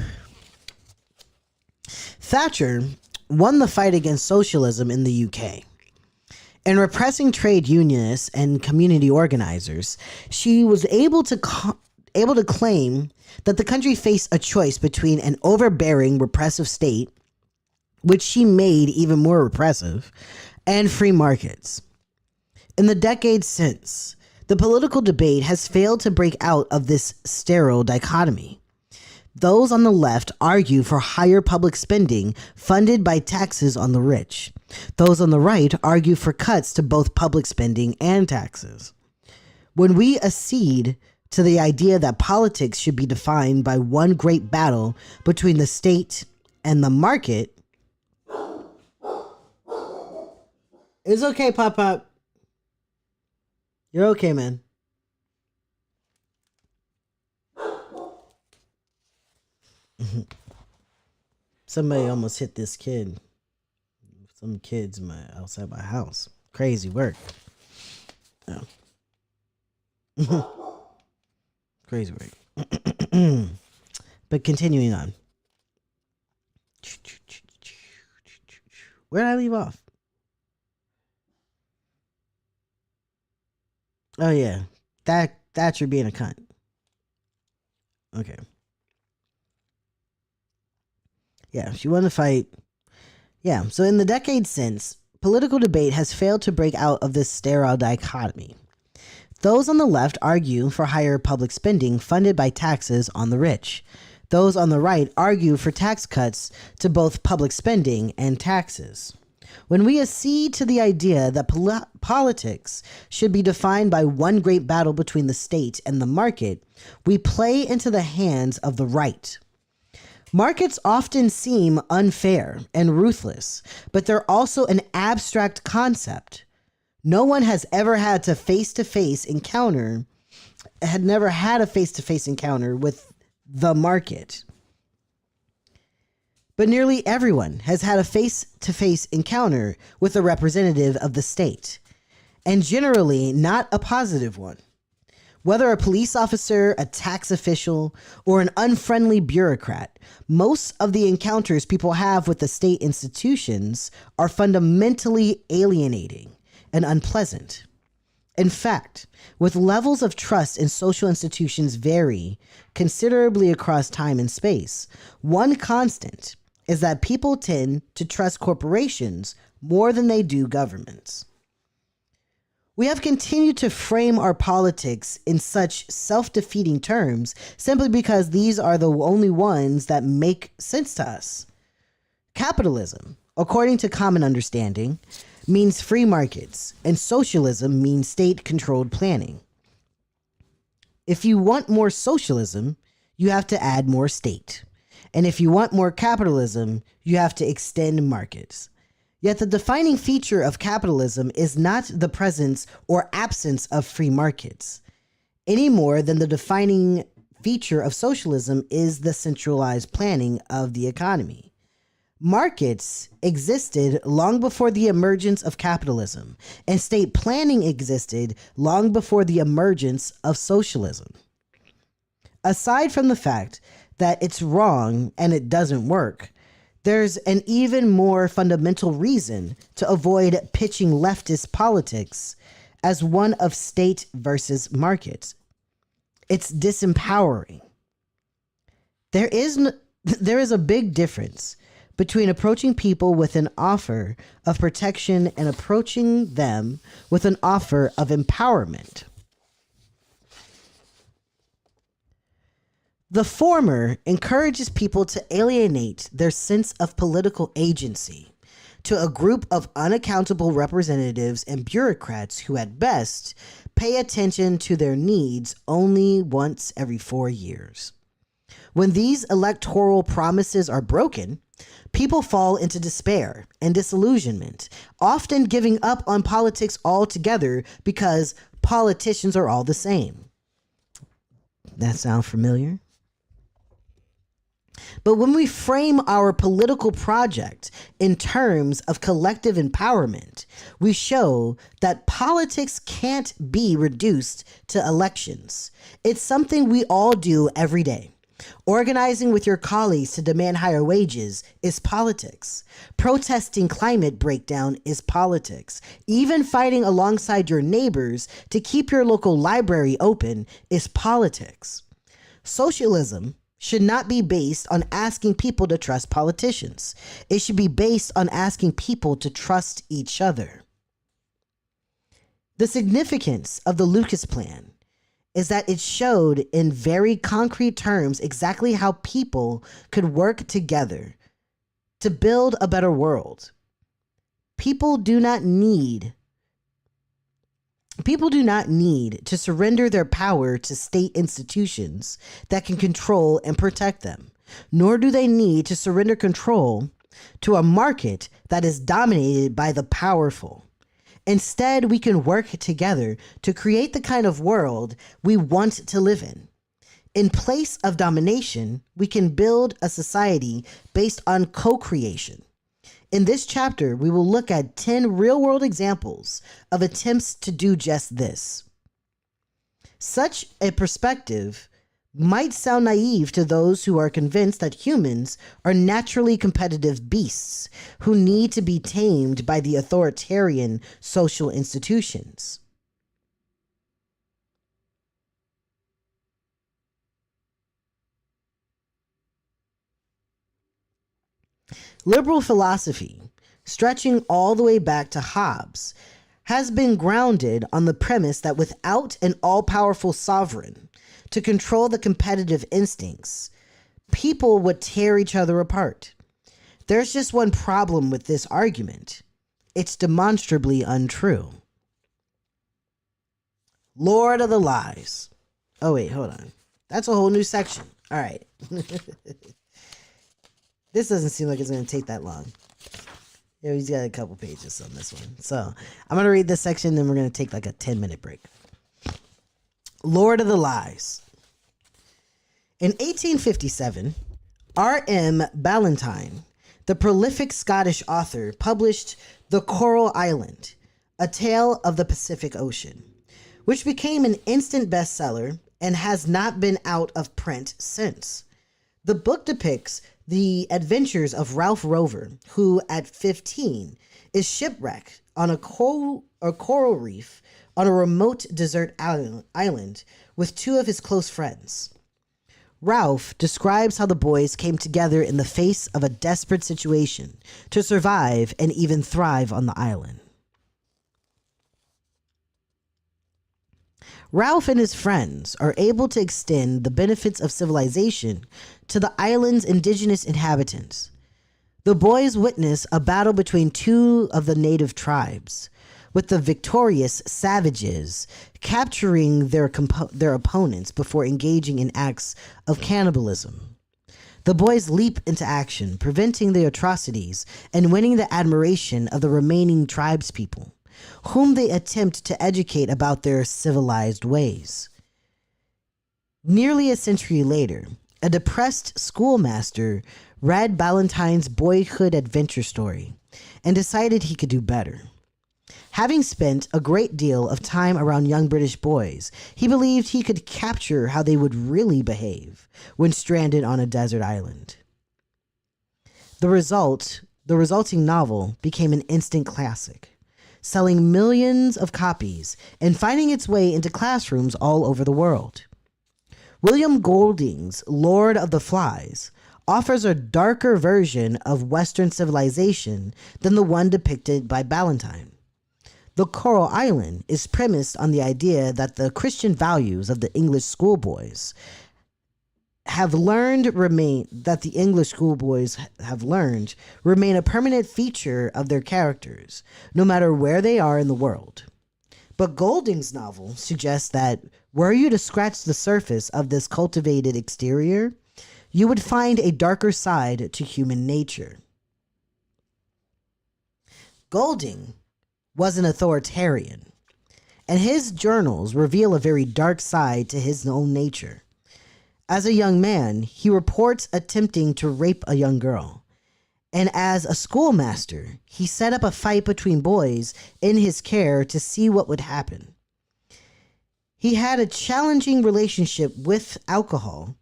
Thatcher won the fight against socialism in the UK. In repressing trade unionists and community organizers, she was able to claim that the country faced a choice between an overbearing repressive state, which she made even more repressive, and free markets. In the decades since, the political debate has failed to break out of this sterile dichotomy. Those on the left argue for higher public spending funded by taxes on the rich. Those on the right argue for cuts to both public spending and taxes. When we accede to the idea that politics should be defined by one great battle between the state and the market, it's okay, Pop. You're okay, man. Somebody almost hit this kid. Some kids outside my house. Crazy work. Oh. Crazy work. But continuing on. Where did I leave off? Oh yeah. Thatcher being a cunt. Okay. Yeah, she won the fight. Yeah, so in the decades since, political debate has failed to break out of this sterile dichotomy. Those on the left argue for higher public spending funded by taxes on the rich. Those on the right argue for tax cuts to both public spending and taxes. When we accede to the idea that politics should be defined by one great battle between the state and the market, we play into the hands of the right. Markets often seem unfair and ruthless, but they're also an abstract concept. No one has ever had a face-to-face encounter with the market. But nearly everyone has had a face-to-face encounter with a representative of the state, and generally not a positive one. Whether a police officer, a tax official, or an unfriendly bureaucrat, most of the encounters people have with the state institutions are fundamentally alienating and unpleasant. In fact, with levels of trust in social institutions vary considerably across time and space, one constant is that people tend to trust corporations more than they do governments. We have continued to frame our politics in such self-defeating terms simply because these are the only ones that make sense to us. Capitalism, according to common understanding, means free markets, and socialism means state-controlled planning. If you want more socialism, you have to add more state. And if you want more capitalism, you have to extend markets. Yet the defining feature of capitalism is not the presence or absence of free markets, any more than the defining feature of socialism is the centralized planning of the economy. Markets existed long before the emergence of capitalism, and state planning existed long before the emergence of socialism. Aside from the fact that it's wrong and it doesn't work, there's an even more fundamental reason to avoid pitching leftist politics as one of state versus market. It's disempowering. There is a big difference between approaching people with an offer of protection and approaching them with an offer of empowerment. The former encourages people to alienate their sense of political agency to a group of unaccountable representatives and bureaucrats who, at best, pay attention to their needs only once every 4 years. When these electoral promises are broken, people fall into despair and disillusionment, often giving up on politics altogether because politicians are all the same. That sound familiar? But when we frame our political project in terms of collective empowerment, we show that politics can't be reduced to elections. It's something we all do every day. Organizing with your colleagues to demand higher wages is politics. Protesting climate breakdown is politics. Even fighting alongside your neighbors to keep your local library open is politics. Socialism should not be based on asking people to trust politicians. It should be based on asking people to trust each other. The significance of the Lucas Plan is that it showed in very concrete terms exactly how people could work together to build a better world. People do not need to surrender their power to state institutions that can control and protect them, nor do they need to surrender control to a market that is dominated by the powerful. Instead, we can work together to create the kind of world we want to live in. In place of domination, we can build a society based on co-creation. In this chapter, we will look at 10 real-world examples of attempts to do just this. Such a perspective might sound naive to those who are convinced that humans are naturally competitive beasts who need to be tamed by the authoritarian social institutions. Liberal philosophy, stretching all the way back to Hobbes, has been grounded on the premise that without an all-powerful sovereign to control the competitive instincts, people would tear each other apart. There's just one problem with this argument. It's demonstrably untrue. Lord of the Lies. Oh, wait, hold on. That's a whole new section. All right. This doesn't seem like it's going to take that long. Yeah, he's got a couple pages on this one. So I'm going to read this section, then we're going to take like a 10-minute break. Lord of the Lies. In 1857, R.M. Ballantyne, the prolific Scottish author, published The Coral Island, A Tale of the Pacific Ocean, which became an instant bestseller and has not been out of print since. The book depicts the adventures of Ralph Rover, who at 15 is shipwrecked on a coral reef on a remote desert island with two of his close friends. Ralph describes how the boys came together in the face of a desperate situation to survive and even thrive on the island. Ralph and his friends are able to extend the benefits of civilization to the island's indigenous inhabitants. The boys witness a battle between two of the native tribes, with the victorious savages capturing their opponents before engaging in acts of cannibalism. The boys leap into action, preventing the atrocities and winning the admiration of the remaining tribespeople, whom they attempt to educate about their civilized ways. Nearly a century later, a depressed schoolmaster read Ballantyne's boyhood adventure story and decided he could do better. Having spent a great deal of time around young British boys, he believed he could capture how they would really behave when stranded on a desert island. The resulting novel became an instant classic, selling millions of copies and finding its way into classrooms all over the world. William Golding's Lord of the Flies offers a darker version of Western civilization than the one depicted by Ballantyne. The Coral Island is premised on the idea that the Christian values of the English schoolboys remain a permanent feature of their characters, no matter where they are in the world. But Golding's novel suggests that were you to scratch the surface of this cultivated exterior, you would find a darker side to human nature. Golding was an authoritarian, and his journals reveal a very dark side to his own nature. As a young man, he reports attempting to rape a young girl, and as a schoolmaster, he set up a fight between boys in his care to see what would happen. He had a challenging relationship with alcohol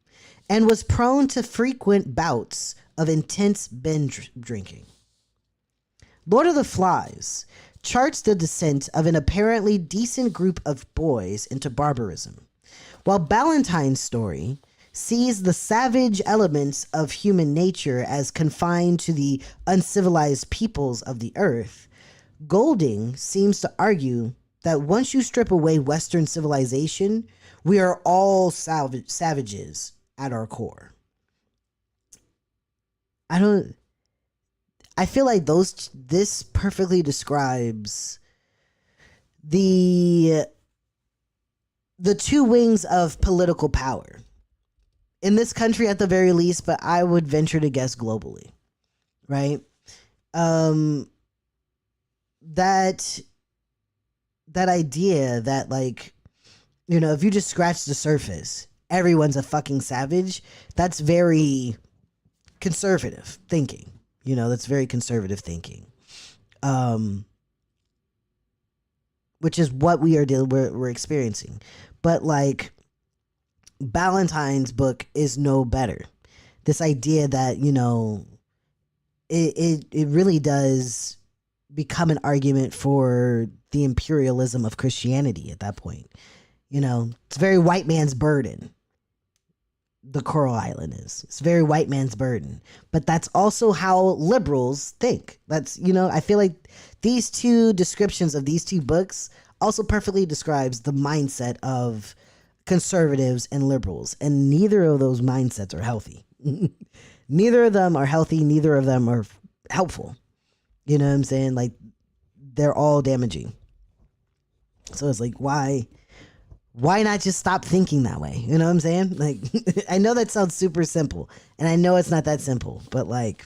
and was prone to frequent bouts of intense binge drinking. Lord of the Flies charts the descent of an apparently decent group of boys into barbarism, while Ballantyne's story sees the savage elements of human nature as confined to the uncivilized peoples of the earth. Golding seems to argue that once you strip away Western civilization, we are all savages at our core. I feel like this perfectly describes the two wings of political power in this country, at the very least, but I would venture to guess globally, right? That idea that, like, you know, if you just scratch the surface, everyone's a fucking savage. That's very conservative thinking. You know, that's very conservative thinking. Which is what we're experiencing. But, like, Ballantyne's book is no better. This idea that, you know, it really does become an argument for the imperialism of Christianity at that point. You know, it's very white man's burden. The Coral Island is. It's very white man's burden. But that's also how liberals think. That's, you know, I feel like these two descriptions of these two books also perfectly describes the mindset of conservatives and liberals. And neither of those mindsets are healthy. Neither of them are healthy. Neither of them are helpful. You know what I'm saying? Like, they're all damaging. So it's like, why not just stop thinking that way? You know what I'm saying? Like, I know that sounds super simple, and I know it's not that simple, but, like,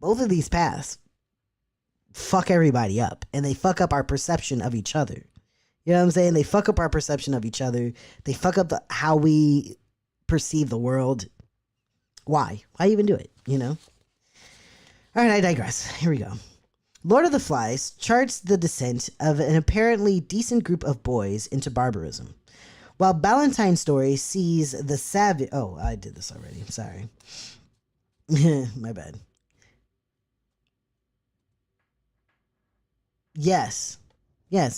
both of these paths fuck everybody up, and they fuck up our perception of each other. You know what I'm saying? They fuck up our perception of each other. They fuck up how we perceive the world. Why? Why even do it? You know? All right, I digress. Here we go. Lord of the Flies charts the descent of an apparently decent group of boys into barbarism, while Ballantyne's story sees the savage... Oh, I did this already. Sorry. My bad. Yes.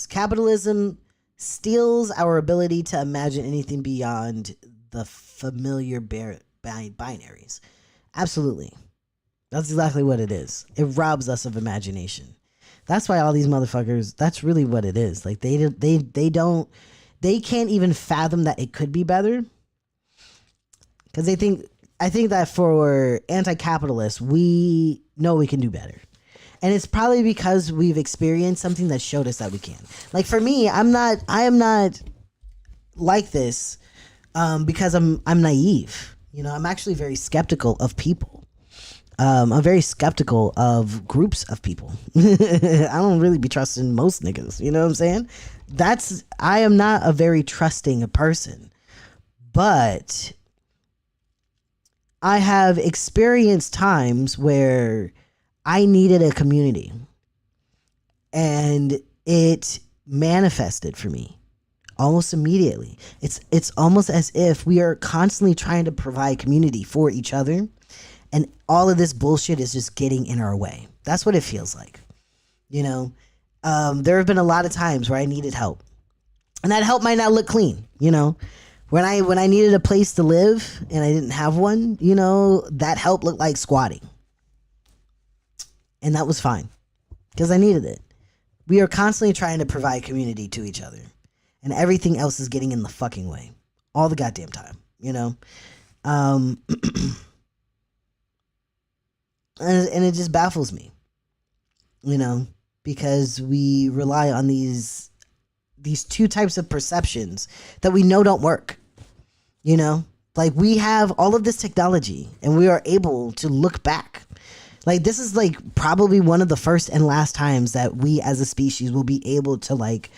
Capitalism steals our ability to imagine anything beyond the familiar binaries. Absolutely. That's exactly what it is. It robs us of imagination. That's why all these motherfuckers, that's really what it is. Like, they can't even fathom that it could be better. Because I think that for anti-capitalists, we know we can do better. And it's probably because we've experienced something that showed us that we can. Like, for me, I am not like this because I'm naive. You know, I'm actually very skeptical of people. I'm very skeptical of groups of people. I don't really be trusting most niggas. You know what I'm saying? I am not a very trusting person. But I have experienced times where I needed a community. And it manifested for me almost immediately. It's almost as if we are constantly trying to provide community for each other. And all of this bullshit is just getting in our way. That's what it feels like. You know, there have been a lot of times where I needed help. And that help might not look clean, you know. When I needed a place to live and I didn't have one, you know, that help looked like squatting. And that was fine because I needed it. We are constantly trying to provide community to each other. And everything else is getting in the fucking way. All the goddamn time, you know. And it just baffles me, you know, because we rely on these two types of perceptions that we know don't work, you know, like we have all of this technology and we are able to look back. Like, this is like probably one of the first and last times that we as a species will be able to, like,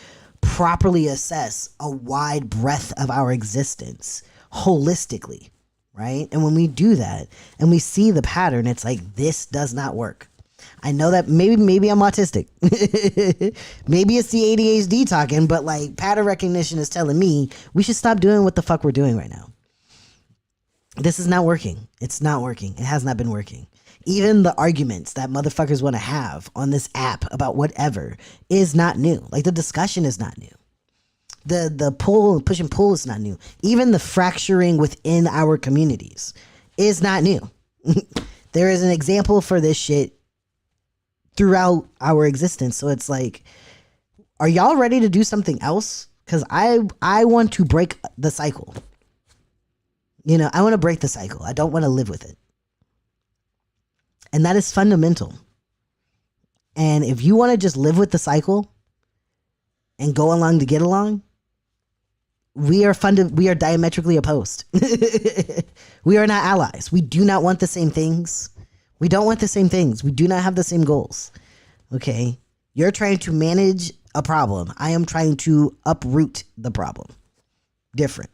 properly assess a wide breadth of our existence holistically. Right? And when we do that and we see the pattern, it's like, this does not work. I know that maybe I'm autistic. Maybe it's the ADHD talking, but like pattern recognition is telling me we should stop doing what the fuck we're doing right now. This is not working. It's not working. It has not been working. Even the arguments that motherfuckers want to have on this app about whatever is not new. Like the discussion is not new. The push and pull is not new. Even the fracturing within our communities is not new. There is an example for this shit throughout our existence. So it's like, are y'all ready to do something else? Because I want to break the cycle. You know, I want to break the cycle. I don't want to live with it. And that is fundamental. And if you want to just live with the cycle and go along to get along, we are diametrically opposed. We are not allies. We do not want the same things. We don't want the same things. We do not have the same goals. Okay? You're trying to manage a problem. I am trying to uproot the problem. Different.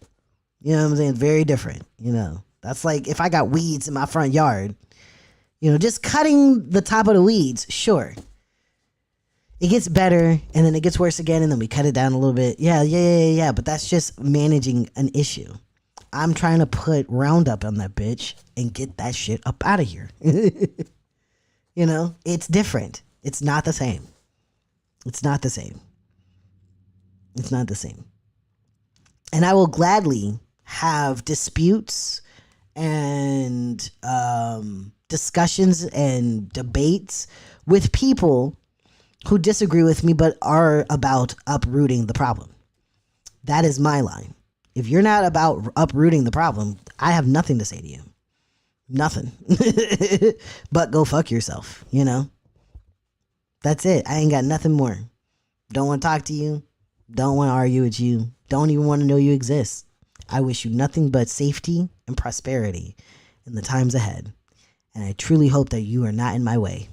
You know what I'm saying? Very different. You know, that's like if I got weeds in my front yard, you know, just cutting the top of the weeds, sure. It gets better and then it gets worse again and then we cut it down a little bit. Yeah. But that's just managing an issue. I'm trying to put Roundup on that bitch and get that shit up out of here. You know, it's different. It's not the same. It's not the same. It's not the same. And I will gladly have disputes and discussions and debates with people who disagree with me but are about uprooting the problem. That is my line. If you're not about uprooting the problem, I have nothing to say to you. Nothing. But go fuck yourself, you know? That's it. I ain't got nothing more. Don't want to talk to you. Don't want to argue with you. Don't even want to know you exist. I wish you nothing but safety and prosperity in the times ahead. And I truly hope that you are not in my way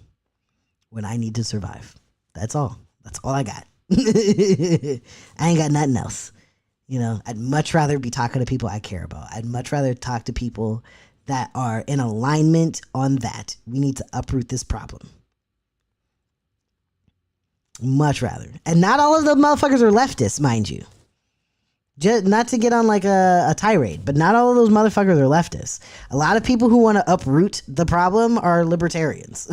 when I need to survive. That's all. That's all I got. I ain't got nothing else. You know, I'd much rather be talking to people I care about. I'd much rather talk to people that are in alignment on that. We need to uproot this problem. Much rather. And not all of the motherfuckers are leftists, mind you. Just not to get on like a tirade, but not all of those motherfuckers are leftists. A lot of people who want to uproot the problem are libertarians.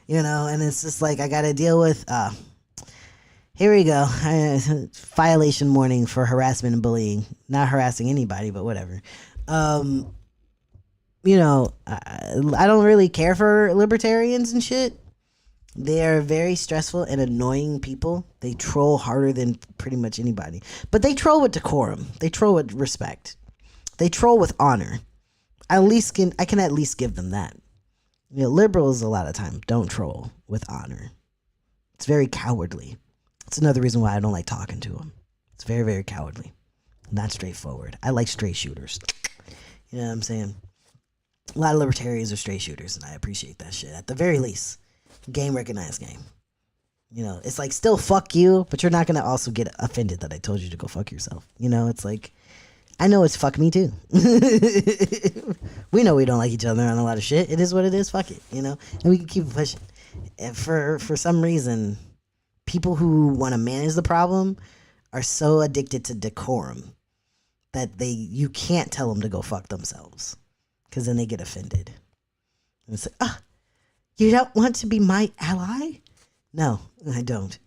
You know, and it's just like I got to deal with, here we go. Violation warning for harassment and bullying. Not harassing anybody, but whatever. You know, I don't really care for libertarians and shit. They are very stressful and annoying people. They troll harder than pretty much anybody. But they troll with decorum. They troll with respect. They troll with honor. I can at least give them that. You know, liberals a lot of time don't troll with honor. It's very cowardly. It's another reason why I don't like talking to them. It's very, very cowardly. Not straightforward. I like straight shooters. You know what I'm saying? A lot of libertarians are straight shooters, and I appreciate that shit. At the very least, game recognized game. You know, it's like still fuck you, but you're not going to also get offended that I told you to go fuck yourself. You know, it's like, I know it's fuck me too. We know we don't like each other on a lot of shit. It is what it is. Fuck it, you know? And we can keep pushing. And for some reason, people who want to manage the problem are so addicted to decorum that you can't tell them to go fuck themselves because then they get offended. And it's like, you don't want to be my ally? No, I don't.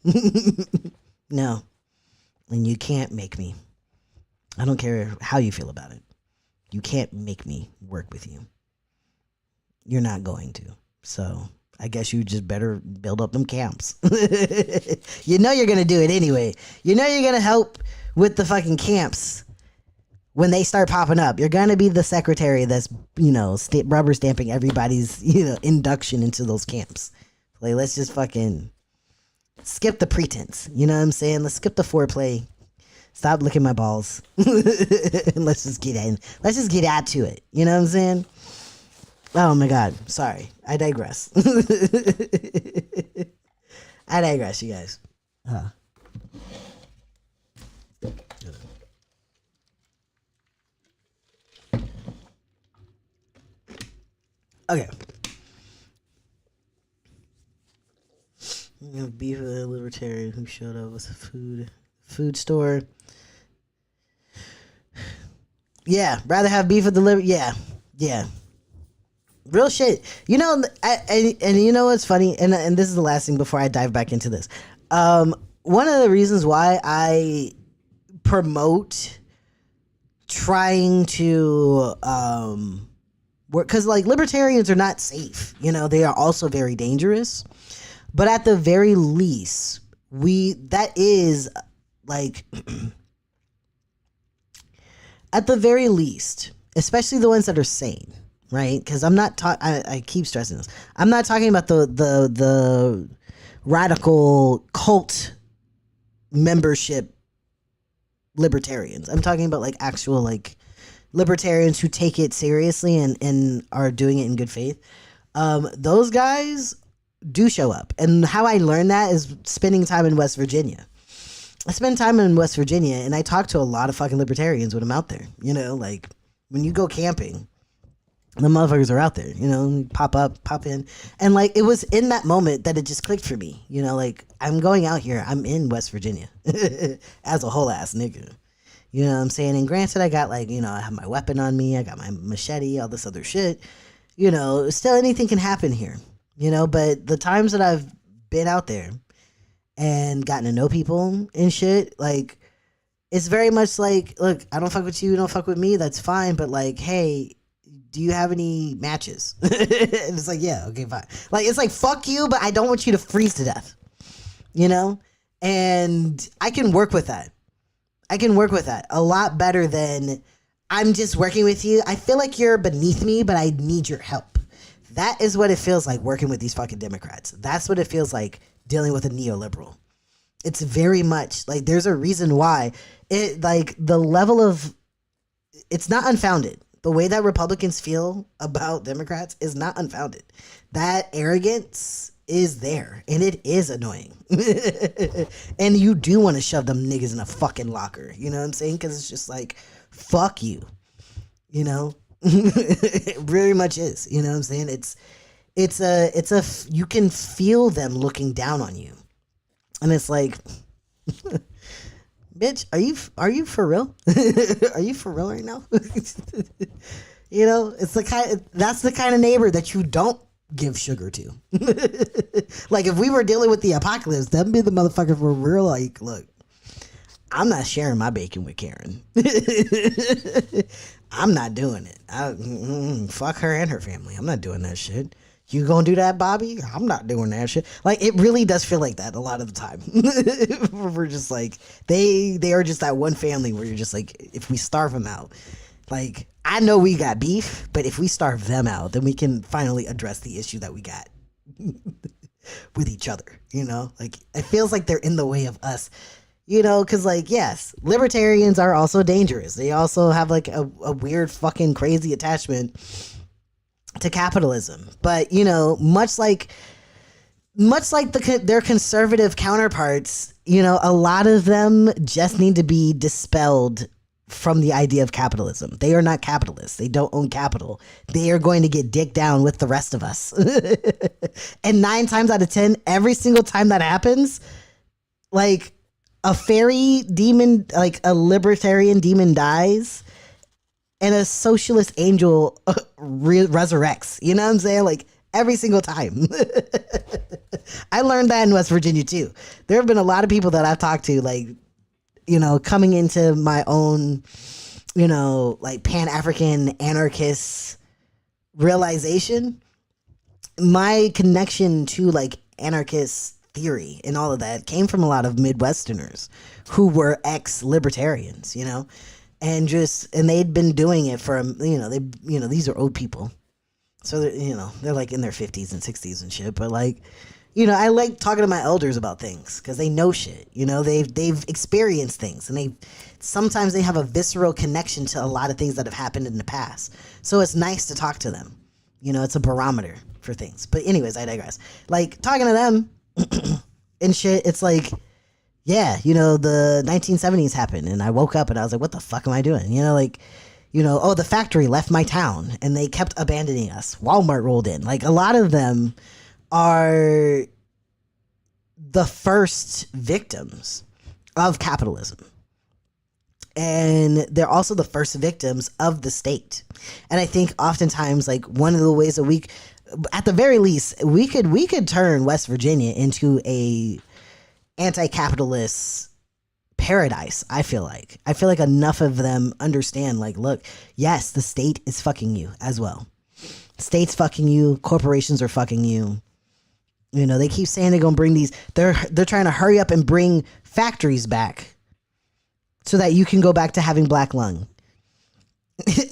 No. And you can't make me. I don't care how you feel about it. You can't make me work with you. You're not going to. So I guess you just better build up them camps. You know you're going to do it anyway. You know you're going to help with the fucking camps when they start popping up. You're going to be the secretary that's, you know, rubber stamping everybody's, you know, induction into those camps. Like, let's just fucking skip the pretense. You know what I'm saying? Let's skip the foreplay. Stop licking my balls. And let's just get in. Let's just get out to it. You know what I'm saying? Oh my God. Sorry. I digress. I digress, you guys. Okay. libertarian who showed up with a food store. Yeah, rather have beef with the yeah. Real shit. You know, and you know what's funny? And this is the last thing before I dive back into this. One of the reasons why I promote trying to work, because like libertarians are not safe. You know, they are also very dangerous. But at the very least, that is like at the very least, especially the ones that are sane, right? Because I'm not I keep stressing this. I'm not talking about the radical cult membership libertarians. I'm talking about like actual like libertarians who take it seriously and are doing it in good faith. Those guys do show up. And how I learned that is spending time in West Virginia. I spend time in West Virginia and I talk to a lot of fucking libertarians when I'm out there. You know, like when you go camping, the motherfuckers are out there, you know, pop in. And like, it was in that moment that it just clicked for me. You know, like I'm going out here. I'm in West Virginia as a whole ass nigga. You know what I'm saying? And granted, I got like, you know, I have my weapon on me. I got my machete, all this other shit. You know, still anything can happen here. You know, but the times that I've been out there and gotten to know people and shit, like, it's very much like, look, I don't fuck with you, you don't fuck with me, that's fine, but like, hey, do you have any matches? And it's like, yeah, okay, fine. Like, it's like, fuck you, but I don't want you to freeze to death. You know? And I can work with that. I can work with that a lot better than I'm just working with you. I feel like you're beneath me, but I need your help. That is what it feels like working with these fucking Democrats. That's what it feels like dealing with a neoliberal. It's very much like there's a reason why it like the level of it's not unfounded. The way that Republicans feel about Democrats is not unfounded. That arrogance is there and it is annoying. And you do want to shove them niggas in a fucking locker. You know what I'm saying? Because it's just like, fuck you. You know? It very much is. You know what I'm saying? You can feel them looking down on you. And it's like, bitch, are you for real? Are you for real right now? You know, that's the kind of neighbor that you don't give sugar to. Like if we were dealing with the apocalypse, that'd be the motherfuckers were real like, look, I'm not sharing my bacon with Karen. I'm not doing it. Fuck her and her family. I'm not doing that shit. You gonna do that, Bobby? I'm not doing that shit. Like, it really does feel like that a lot of the time. We're just like, they are just that one family where you're just like, if we starve them out, like, I know we got beef, but if we starve them out, then we can finally address the issue that we got with each other, you know? Like, it feels like they're in the way of us. You know, because, like, yes, libertarians are also dangerous. They also have, like, a weird fucking crazy attachment to capitalism. But, you know, much like their conservative counterparts, you know, a lot of them just need to be dispelled from the idea of capitalism. They are not capitalists. They don't own capital. They are going to get dicked down with the rest of us. And 9 times out of 10, every single time that happens, like, a fairy demon, like a libertarian demon dies and a socialist angel resurrects. You know what I'm saying? Like every single time. I learned that in West Virginia too. There have been a lot of people that I've talked to, like, you know, coming into my own, you know, like Pan-African anarchist realization. My connection to like anarchist theory and all of that came from a lot of Midwesterners who were ex-libertarians, you know, and they'd been doing it for, you know, these are old people. So, they're like in their 50s and 60s and shit. But like, you know, I like talking to my elders about things because they know shit, you know, they've experienced things and sometimes they have a visceral connection to a lot of things that have happened in the past. So it's nice to talk to them. You know, it's a barometer for things. But anyways, I digress. Like talking to them, and shit, it's like, yeah, you know, the 1970s happened and I woke up and I was like, what the fuck am I doing? You know, like, you know, oh, the factory left my town and they kept abandoning us. Walmart rolled in. Like a lot of them are the first victims of capitalism. And they're also the first victims of the state. And I think oftentimes, like, one of the ways that at the very least, we could turn West Virginia into a anti-capitalist paradise. I feel like enough of them understand, like, look, yes, the state is fucking you as well. State's fucking you. Corporations are fucking you. You know, they keep saying they're gonna bring these. They're trying to hurry up and bring factories back so that you can go back to having black lung.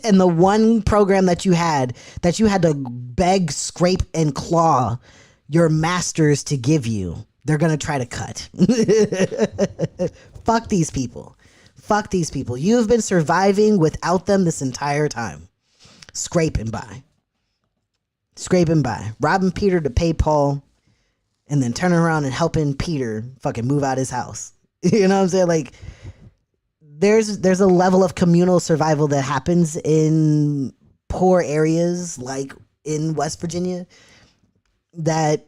And the one program that you had to beg, scrape, and claw your masters to give you, they're going to try to cut. Fuck these people. Fuck these people. You've been surviving without them this entire time. Scraping by. Robbing Peter to pay Paul, and then turning around and helping Peter fucking move out his house. You know what I'm saying? Like, there's a level of communal survival that happens in poor areas like in West Virginia that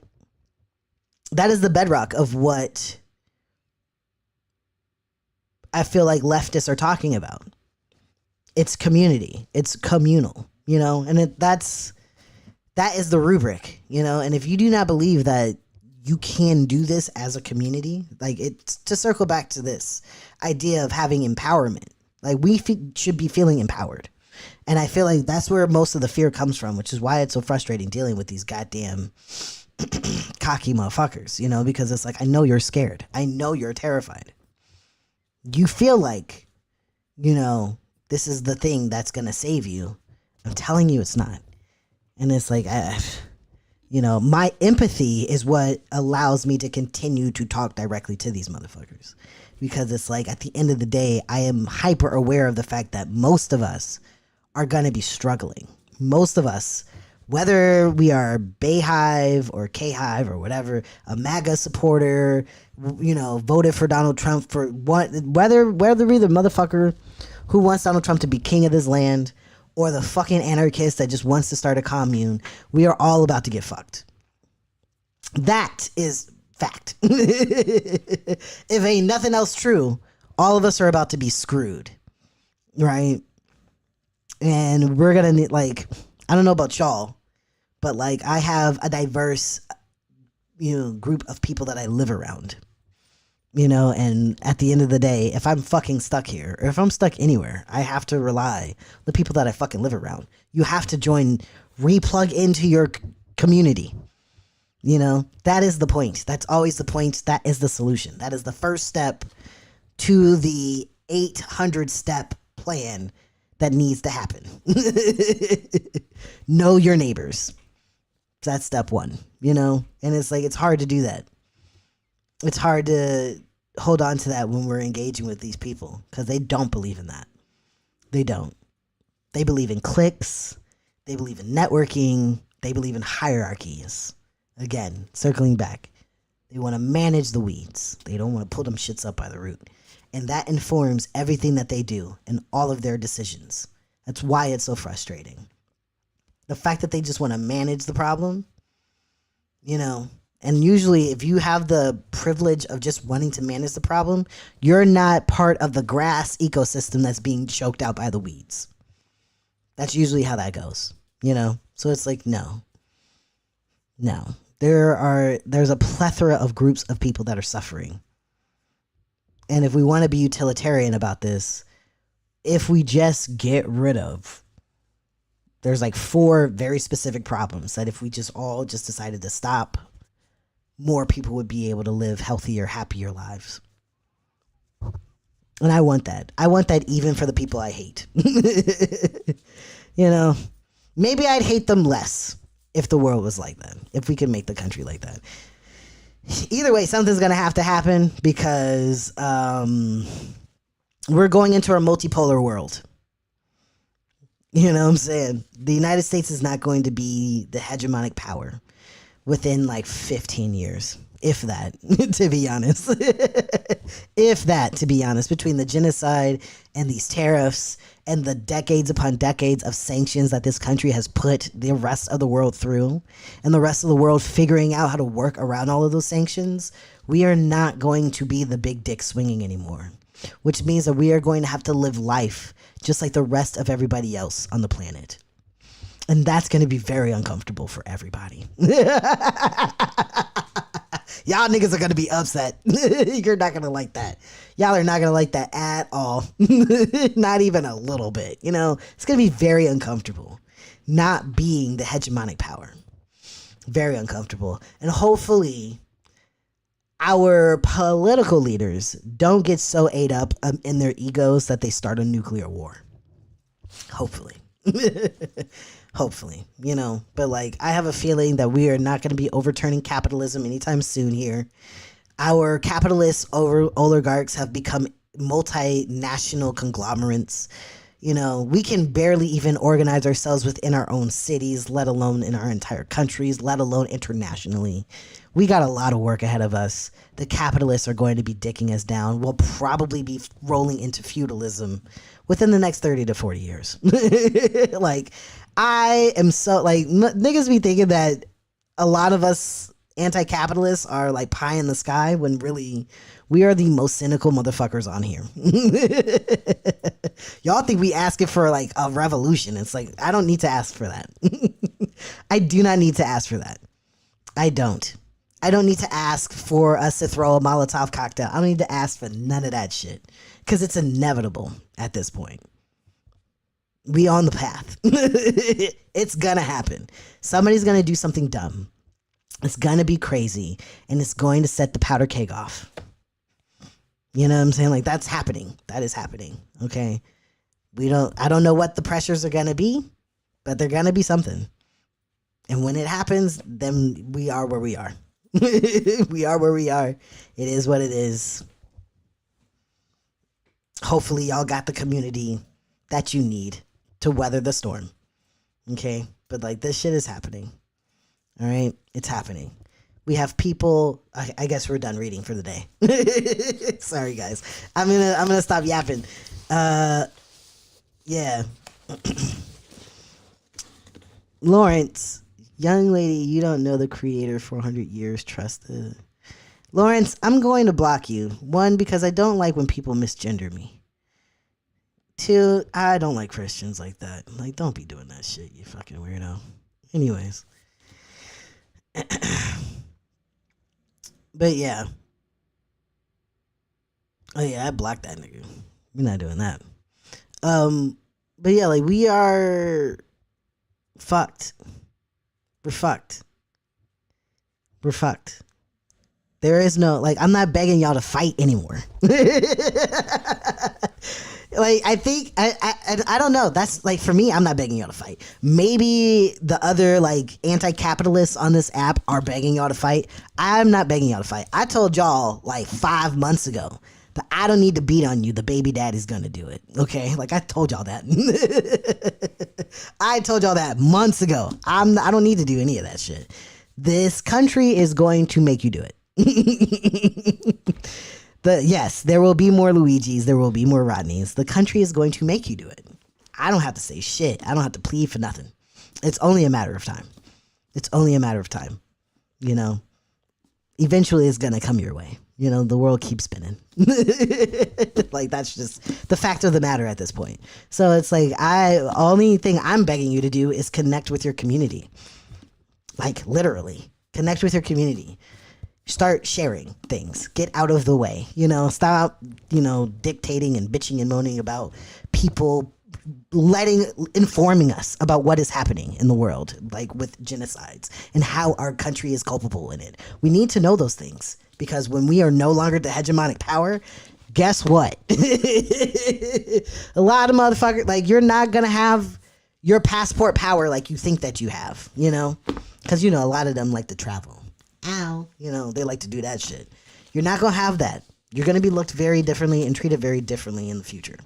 is the bedrock of what I feel like leftists are talking about. It's community. It's communal, you know, and that is the rubric, you know. And if you do not believe that you can do this as a community, like, it's to circle back to this idea of having empowerment. Like, we should be feeling empowered. And I feel like that's where most of the fear comes from, which is why it's so frustrating dealing with these goddamn cocky motherfuckers, you know, because it's like, I know you're scared. I know you're terrified. You feel like, you know, this is the thing that's going to save you. I'm telling you it's not. And it's like, you know, my empathy is what allows me to continue to talk directly to these motherfuckers. Because it's like, at the end of the day, I am hyper aware of the fact that most of us are going to be struggling. Most of us, whether we are Bayhive or K-Hive or whatever, a MAGA supporter, you know, voted for Donald Trump for what, whether we're the motherfucker who wants Donald Trump to be king of this land, or the fucking anarchist that just wants to start a commune, we are all about to get fucked. That is fact. If ain't nothing else true, all of us are about to be screwed, right? And we're gonna need, like, I don't know about y'all, but like, I have a diverse, you know, group of people that I live around. You know, and at the end of the day, if I'm fucking stuck here, or if I'm stuck anywhere, I have to rely on the people that I fucking live around. You have to replug into your community. You know, that is the point. That's always the point. That is the solution. That is the first step to the 800-step plan that needs to happen. Know your neighbors. That's step one, you know? And it's like, it's hard to do that. It's hard to hold on to that when we're engaging with these people, because they don't believe in that. They don't. They believe in cliques. They believe in networking. They believe in hierarchies. Again, circling back. They want to manage the weeds. They don't want to pull them shits up by the root. And that informs everything that they do and all of their decisions. That's why it's so frustrating. The fact that they just want to manage the problem, you know. And usually, if you have the privilege of just wanting to manage the problem, you're not part of the grass ecosystem that's being choked out by the weeds. That's usually how that goes, you know? So it's like, no. There's a plethora of groups of people that are suffering. And if we want to be utilitarian about this, if we just get rid of, there's like 4 very specific problems that if we just all just decided to stop, more people would be able to live healthier, happier lives. And I want that. I want that even for the people I hate. You know, maybe I'd hate them less if the world was like that, if we could make the country like that. Either way, something's going to have to happen because we're going into a multipolar world. You know what I'm saying? The United States is not going to be the hegemonic power within like 15 years, if that, to be honest. If that, to be honest, between the genocide and these tariffs and the decades upon decades of sanctions that this country has put the rest of the world through, and the rest of the world figuring out how to work around all of those sanctions, We are not going to be the big dick swinging anymore, which means that we are going to have to live life just like the rest of everybody else on the planet. And that's going to be very uncomfortable for everybody. Y'all niggas are going to be upset. You're not going to like that. Y'all are not going to like that at all. Not even a little bit. You know, it's going to be very uncomfortable not being the hegemonic power. Very uncomfortable. And hopefully our political leaders don't get so ate up in their egos that they start a nuclear war. Hopefully. Hopefully, you know, but like I have a feeling that we are not going to be overturning capitalism anytime soon here. Our capitalist oligarchs have become multinational conglomerates. You know, we can barely even organize ourselves within our own cities, let alone in our entire countries, let alone internationally. We got a lot of work ahead of us. The capitalists are going to be dicking us down. We'll probably be rolling into feudalism within the next 30 to 40 years. Like, I am so, like, niggas be thinking that a lot of us anti-capitalists are like pie in the sky when really we are the most cynical motherfuckers on here. Y'all think we asking for like a revolution. It's like, I don't need to ask for that. I do not need to ask for that. I don't need to ask for us to throw a Molotov cocktail. I don't need to ask for none of that shit because it's inevitable at this point. We on the path. It's gonna happen. Somebody's gonna do something dumb. It's gonna be crazy, and it's going to set the powder keg off. You know what I'm saying? Like, that's happening. That is happening. Okay. I don't know what the pressures are gonna be, but they're gonna be something. And when it happens, then we are where we are. We are where we are. It is what it is. Hopefully y'all got the community that you need to weather the storm. Okay? But like, this shit is happening. All right? It's happening. We have people. I guess we're done reading for the day. Sorry guys. I'm gonna stop yapping. Yeah. Lawrence, young lady, you don't know the creator 400 years trusted. Lawrence, I'm going to block you. 1, because I don't like when people misgender me. 2, I don't like Christians like that. Like, don't be doing that shit, you fucking weirdo. Anyways. But yeah. Oh yeah, I blocked that nigga. We're not doing that. But yeah, like, we are fucked. We're fucked. We're fucked. There is no, like, I'm not begging y'all to fight anymore. Like, I think, I don't know. That's, like, for me, I'm not begging y'all to fight. Maybe the other, like, anti-capitalists on this app are begging y'all to fight. I'm not begging y'all to fight. I told y'all, like, 5 months ago that I don't need to beat on you. The baby daddy's gonna do it. Okay? Like, I told y'all that. I told y'all that months ago. I don't need to do any of that shit. This country is going to make you do it. Yes, there will be more Luigis. There will be more Rodneys. The country is going to make you do it. I don't have to say shit. I don't have to plead for nothing. It's only a matter of time. It's only a matter of time. You know, eventually it's going to come your way. You know, the world keeps spinning. Like, that's just the fact of the matter at this point. So it's like, only thing I'm begging you to do is connect with your community. Like, literally, connect with your community. Start sharing things. Get out of the way. You know, stop, you know, dictating and bitching and moaning about people informing us about what is happening in the world, like with genocides and how our country is culpable in it. We need to know those things because when we are no longer the hegemonic power, guess what? A lot of motherfuckers, like, you're not going to have your passport power like you think that you have, you know, because, you know, a lot of them like to travel. Ow. You know, they like to do that shit. You're not going to have that. You're going to be looked very differently and treated very differently in the future.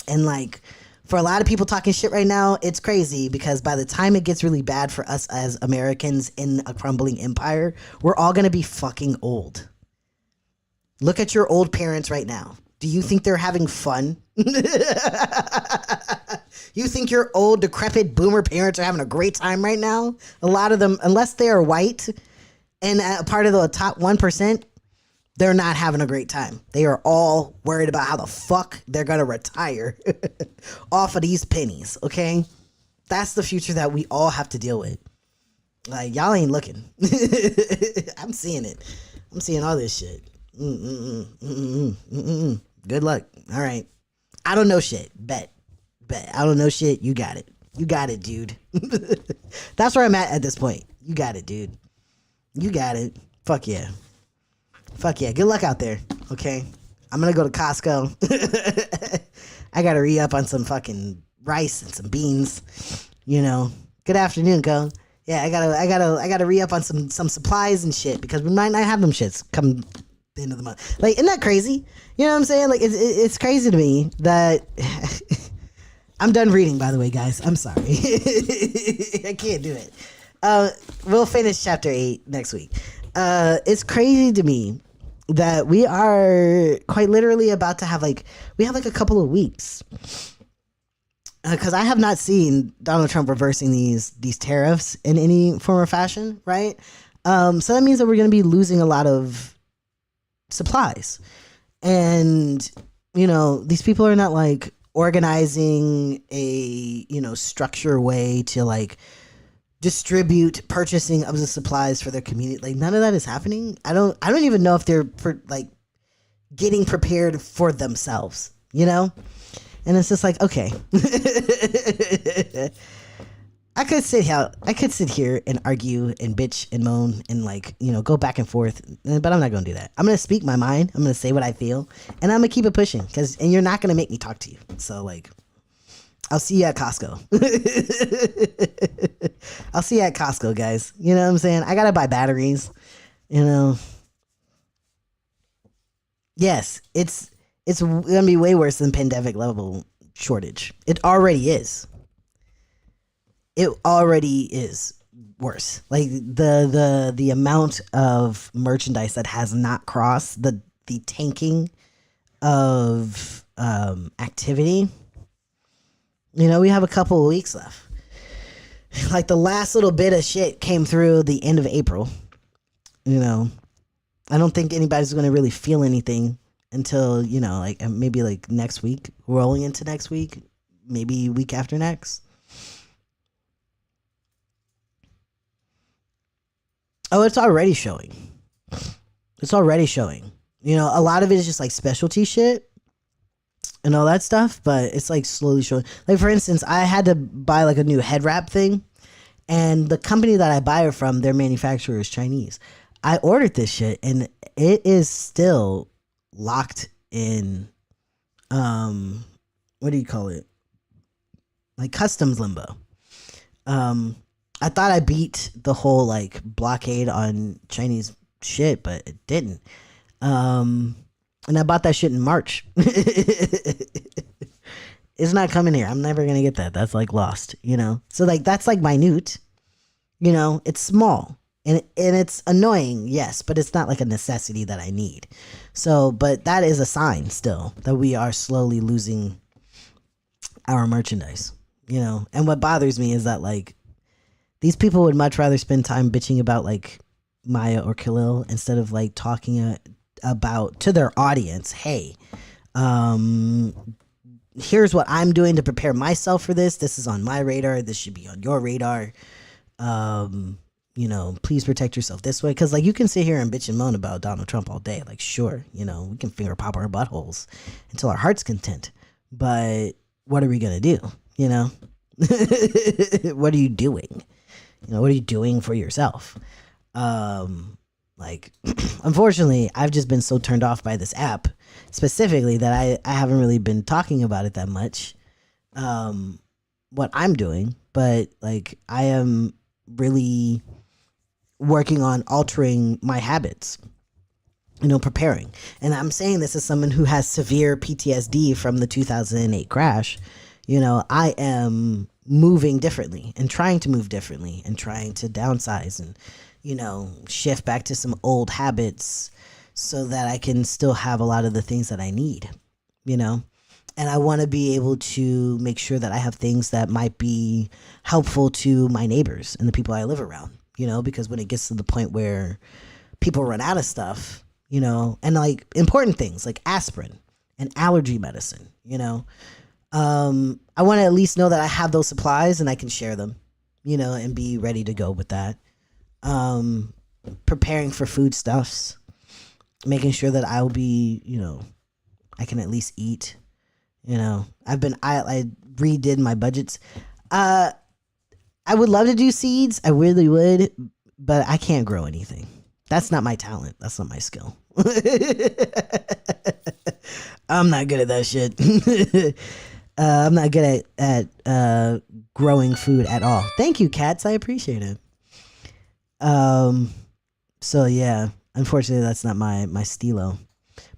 And like, for a lot of people talking shit right now, it's crazy because by the time it gets really bad for us as Americans in a crumbling empire, we're all going to be fucking old. Look at your old parents right now. Do you think they're having fun? You think your old, decrepit boomer parents are having a great time right now? A lot of them, unless they are white and part of the top 1%, They're not having a great time. They are all worried about how the fuck they're going to retire off of these pennies, okay? That's the future that we all have to deal with. Like, y'all ain't looking. I'm seeing it. I'm seeing all this shit. Good luck. All right. I don't know shit. Bet. I don't know shit. You got it. You got it, dude. That's where I'm at this point. You got it, dude. You got it. Fuck yeah. Fuck yeah. Good luck out there. Okay. I'm going to go to Costco. I got to re-up on some fucking rice and some beans. You know. Good afternoon, Co. Yeah, I gotta re-up on some supplies and shit because we might not have them shits come the end of the month. Like, isn't that crazy? You know what I'm saying? Like, it's crazy to me that I'm done reading, by the way, guys. I'm sorry. I can't do it. We'll finish chapter 8 next week. It's crazy to me that we are quite literally about to have a couple of weeks. Because I have not seen Donald Trump reversing these tariffs in any form or fashion, right? So that means that we're going to be losing a lot of supplies. And, you know, these people are not like organizing a, you know, structure way to like distribute purchasing of the supplies for their community. Like, none of that is happening. I don't even know if they're getting prepared for themselves, you know? And it's just like, okay. I could sit here and argue and bitch and moan and like, you know, go back and forth, but I'm not going to do that. I'm going to speak my mind. I'm going to say what I feel, and I'm going to keep it pushing and you're not going to make me talk to you. So like, I'll see you at Costco. I'll see you at Costco, guys. You know what I'm saying? I got to buy batteries, you know. Yes, it's going to be way worse than pandemic level shortage. It already is. It already is worse. Like the amount of merchandise that has not crossed the tanking of activity. You know, we have a couple of weeks left. Like the last little bit of shit came through the end of April. You know, I don't think anybody's going to really feel anything until, you know, like maybe like next week, rolling into next week, maybe week after next. Oh, it's already showing. It's already showing. You know, a lot of it is just like specialty shit and all that stuff, but it's like slowly showing. Like, for instance, I had to buy like a new head wrap thing, and the company that I buy it from, their manufacturer is Chinese. I ordered this shit and it is still locked in, what do you call it? Like customs limbo. I thought I beat the whole like blockade on Chinese shit, but it didn't. And I bought that shit in March. It's not coming here. I'm never gonna get that. That's like lost, you know? So like that's like minute, you know, it's small. And it's annoying, yes, but it's not like a necessity that I need. So, but that is a sign still that we are slowly losing our merchandise, you know? And what bothers me is that like these people would much rather spend time bitching about like Maya or Khalil instead of like talking about to their audience, hey, here's what I'm doing to prepare myself for this. This is on my radar. This should be on your radar. You know, please protect yourself this way. Because, like, you can sit here and bitch and moan about Donald Trump all day. Like, sure, you know, we can finger pop our buttholes until our heart's content. But what are we going to do? You know? What are you doing? You know, what are you doing for yourself? Like, unfortunately, I've just been so turned off by this app specifically that I haven't really been talking about it that much. What I'm doing. But, like, I am really working on altering my habits, you know, preparing. And I'm saying this as someone who has severe PTSD from the 2008 crash. You know, I am moving differently and trying to move differently and trying to downsize and, you know, shift back to some old habits so that I can still have a lot of the things that I need, you know. And I want to be able to make sure that I have things that might be helpful to my neighbors and the people I live around, you know, because when it gets to the point where people run out of stuff, you know, and like important things like aspirin and allergy medicine, you know. I want to at least know that I have those supplies and I can share them, you know, and be ready to go with that. Preparing for foodstuffs, making sure that I'll be, you know, I can at least eat, you know. I redid my budgets. I would love to do seeds. I really would, but I can't grow anything. That's not my talent. That's not my skill. I'm not good at that shit. I'm not good at growing food at all. Thank you, cats. I appreciate it. So yeah, unfortunately, that's not my stilo.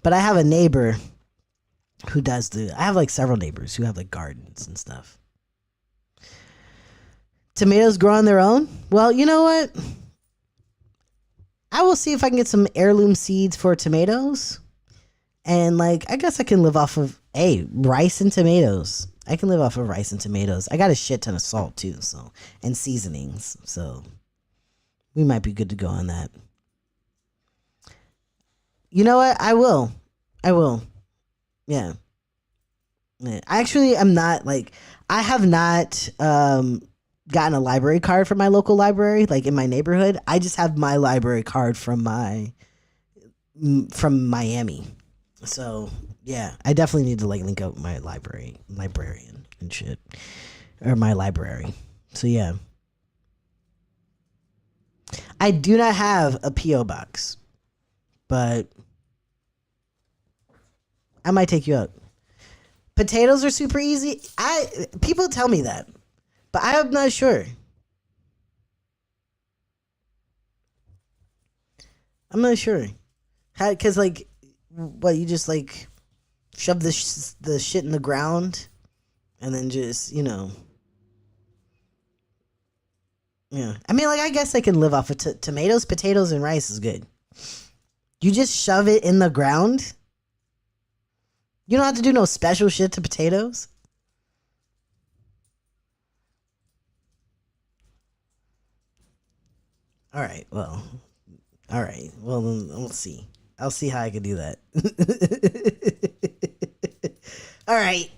But I have a neighbor who does I have like several neighbors who have like gardens and stuff. Tomatoes grow on their own? Well, you know what? I will see if I can get some heirloom seeds for tomatoes. And like, I guess I can live off of, rice and tomatoes. I can live off of rice and tomatoes. I got a shit ton of salt too, so, and seasonings. So we might be good to go on that. You know what? I will. Yeah. Actually, I'm not like, I have not gotten a library card from my local library, like in my neighborhood. I just have my library card from Miami. So yeah, I definitely need to like link up with my librarian and shit, or my library. So yeah, I do not have a PO box, but I might take you up. Potatoes are super easy. People tell me that, but I'm not sure. I'm not sure. Because like, what, you just like shove the shit in the ground and then just, you know. Yeah. I mean, like, I guess I can live off of tomatoes, potatoes, and rice is good. You just shove it in the ground. You don't have to do no special shit to potatoes. All right. Well, then we'll see. I'll see how I can do that. All right.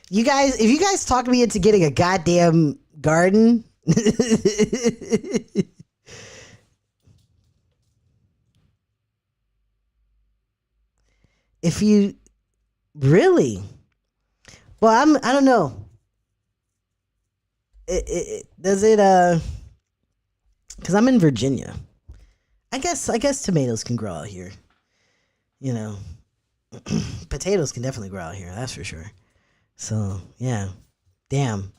You guys, if you guys talk me into getting a goddamn garden. If you really, well, I don't know. Does it because I'm in Virginia. I guess tomatoes can grow out here. You know, potatoes can definitely grow out here. That's for sure. So yeah, damn.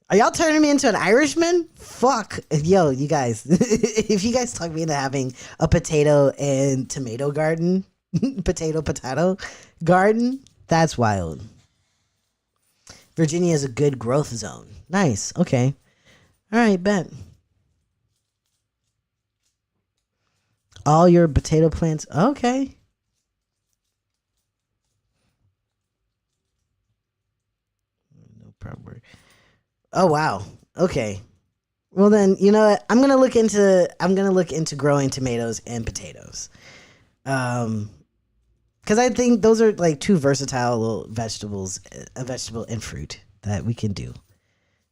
Are y'all turning me into an Irishman? Fuck. Yo, you guys. If you guys talk me into having a potato and tomato garden, potato garden, that's wild. Virginia is a good growth zone. Nice. Okay. All right, bet. All your potato plants. Okay. No problem. Oh wow. Okay. Well then, you know what? I'm gonna look into growing tomatoes and potatoes. Because I think those are like two versatile little vegetables, a vegetable and fruit that we can do.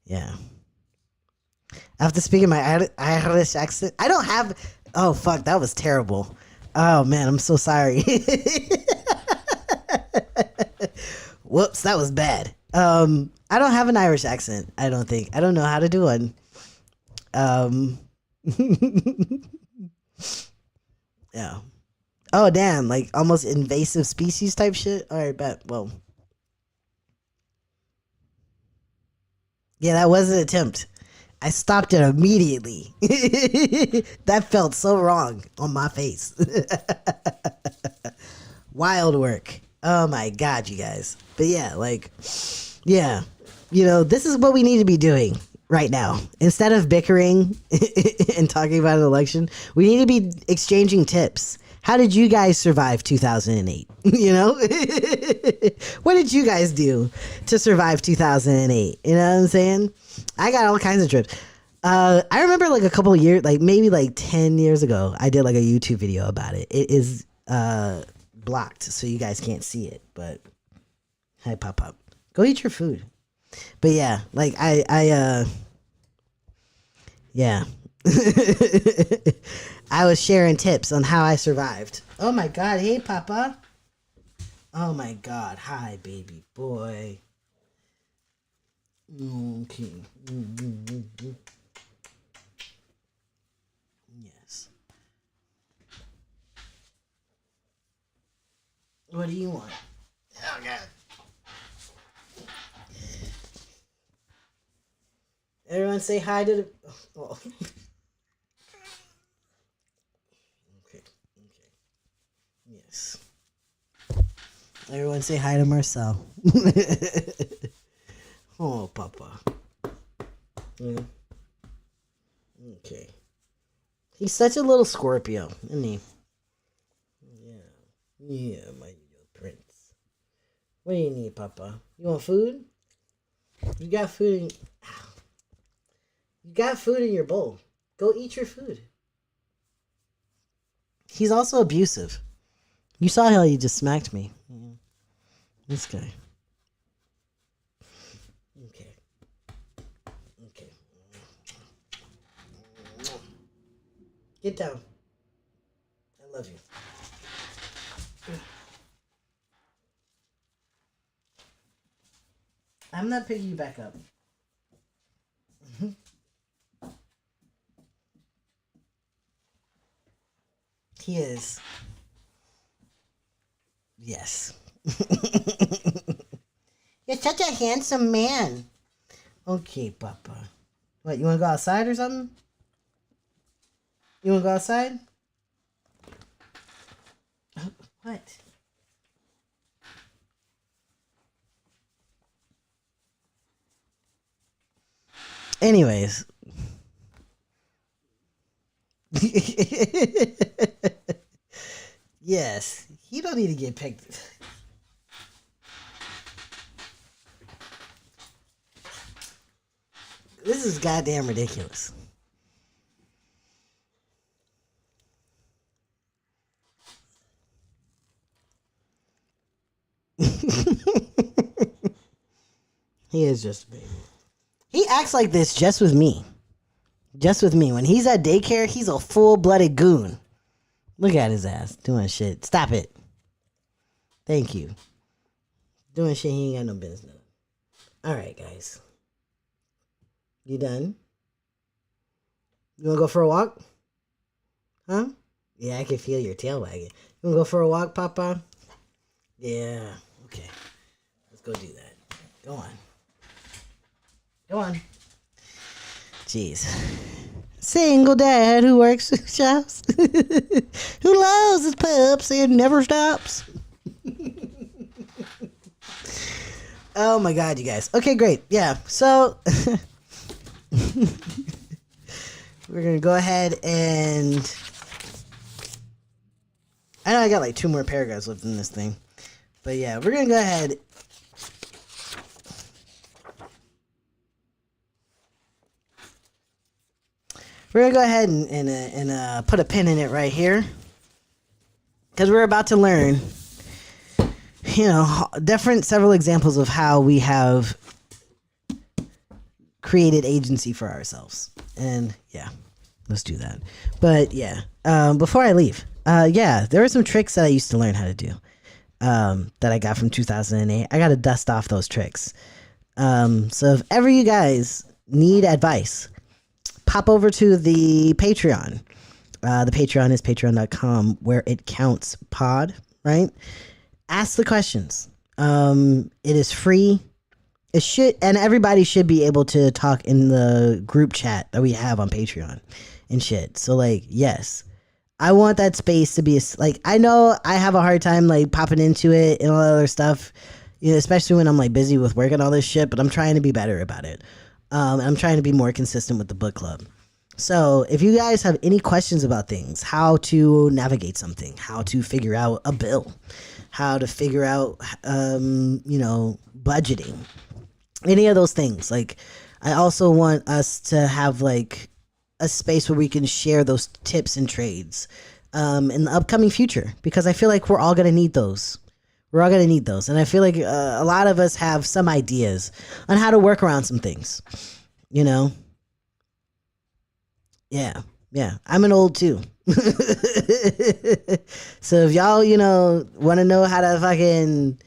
Yeah. After speaking my Irish accent, I don't have. Oh fuck, that was terrible. Oh man, I'm so sorry. Whoops, that was bad. I don't have an Irish accent. I don't think. I don't know how to do one. Yeah. Oh damn, like almost invasive species type shit. All right, bet. Well, yeah, that was an attempt. I stopped it immediately. That felt so wrong on my face. Wild work. Oh my god, you guys. But yeah, like, yeah, you know, this is what we need to be doing right now. Instead of bickering and talking about an election, we need to be exchanging tips. How did you guys survive 2008? You know? What did you guys do to survive 2008? You know what I'm saying? I got all kinds of trips. I remember like a couple of years, like maybe like 10 years ago, I did like a YouTube video about it. It is blocked so you guys can't see it. But hi, pop up. Go eat your food. But yeah, like yeah. I was sharing tips on how I survived. Oh my God. Hey, Papa. Oh my God. Hi, baby boy. Okay. Yes. What do you want? Oh God. Everyone say hi to the... Oh. Okay. Yes. Everyone say hi to Marcel. Oh, Papa. Yeah. Okay. He's such a little Scorpio, isn't he? Yeah, my little prince. What do you need, Papa? You want food? You got food in... You got food in your bowl. Go eat your food. He's also abusive. You saw how he just smacked me. Yeah. This guy. Okay. Get down. I love you. I'm not picking you back up. He is. Yes. You're such a handsome man. Okay, Papa. What, you want to go outside or something? You want to go outside? What? Anyways. Yes, he don't need to get picked. This is goddamn ridiculous. He is just a baby. He acts like this just with me. Just with me. When he's at daycare, he's a full-blooded goon. Look at his ass doing shit. Stop it. Thank you. Doing shit he ain't got no business. Alright, guys. You done? You wanna go for a walk? Huh? Yeah, I can feel your tail wagging. You wanna go for a walk, Papa? Yeah. Okay. Let's go do that. Go on. Go on. Jeez. Single dad who works in shops. Who loves his pups and never stops. Oh my God, you guys. Okay, great. Yeah. So we're gonna go ahead and I know I got like 2 more paragraphs left in this thing. But yeah, we're gonna go ahead. We're going to go ahead and put a pin in it right here. Because we're about to learn, several examples of how we have created agency for ourselves. And yeah, let's do that. But yeah, before I leave, there were some tricks that I used to learn how to do that I got from 2008. I got to dust off those tricks. So if ever you guys need advice, pop over to the Patreon. The Patreon is patreon.com where it counts pod, right? Ask the questions. It is free. It should, and everybody should be able to talk in the group chat that we have on Patreon and shit. So like, yes, I want that space to be I know I have a hard time like popping into it and all that other stuff, especially when I'm like busy with work and all this shit, but I'm trying to be better about it. I'm trying to be more consistent with the book club. So if you guys have any questions about things, how to navigate something, how to figure out a bill, how to figure out, budgeting, any of those things. Like, I also want us to have like a space where we can share those tips and trades in the upcoming future, because I feel like we're all going to need those. We're all going to need those. And I feel like a lot of us have some ideas on how to work around some things, you know? Yeah. I'm an old too. So if y'all, want to know how to fucking,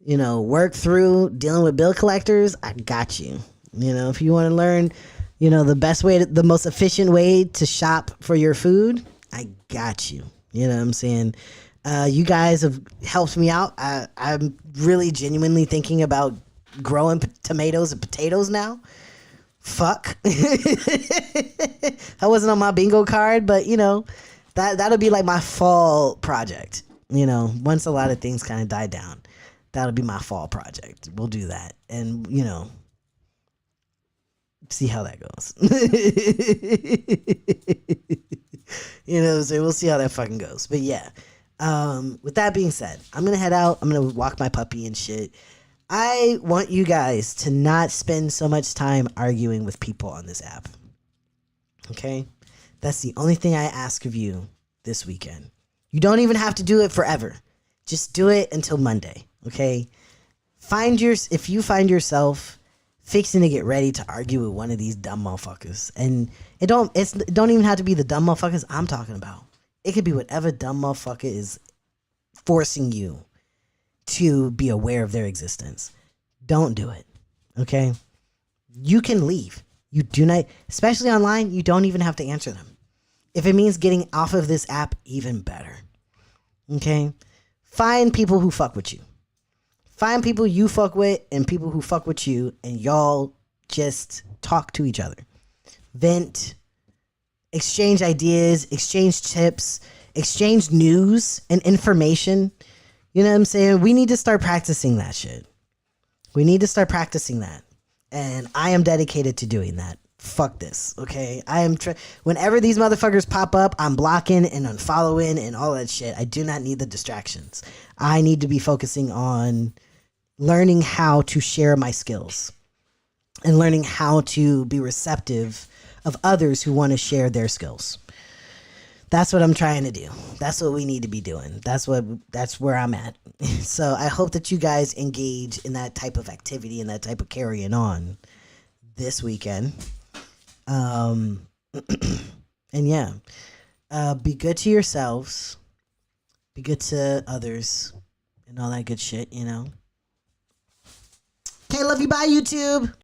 work through dealing with bill collectors, I got you. If you want to learn, the best way, the most efficient way to shop for your food, I got you. You know what I'm saying? You guys have helped me out. I'm really genuinely thinking about growing tomatoes and potatoes now. Fuck. I wasn't on my bingo card, but that'll be like my fall project. Once a lot of things kind of die down, that'll be my fall project. We'll do that, and see how that goes. So we'll see how that fucking goes. But yeah, with that being said, I'm gonna head out. I'm gonna walk my puppy and shit. I want you guys to not spend so much time arguing with people on this app. Okay? That's the only thing I ask of you this weekend. You don't even have to do it forever. Just do it until Monday. Okay? If you find yourself fixing to get ready to argue with one of these dumb motherfuckers, and it don't even have to be the dumb motherfuckers I'm talking about. It could be whatever dumb motherfucker is forcing you to be aware of their existence. Don't do it. Okay? You can leave. You do not, especially online, you don't even have to answer them. If it means getting off of this app, even better. Okay? Find people who fuck with you. Find people you fuck with and people who fuck with you, and y'all just talk to each other. Vent. Exchange ideas. Exchange tips. Exchange news and information. You know what I'm saying? We need to start practicing that shit. We need to start practicing that. And I am dedicated to doing that. Fuck this, okay? Whenever these motherfuckers pop up, I'm blocking and unfollowing and all that shit. I do not need the distractions. I need to be focusing on learning how to share my skills and learning how to be receptive of others who want to share their skills. That's what I'm trying to do. That's what we need to be doing. That's where I'm at. So I hope that you guys engage in that type of activity and that type of carrying on this weekend. And yeah, be good to yourselves, be good to others, and all that good shit, Okay, love you. Bye, YouTube.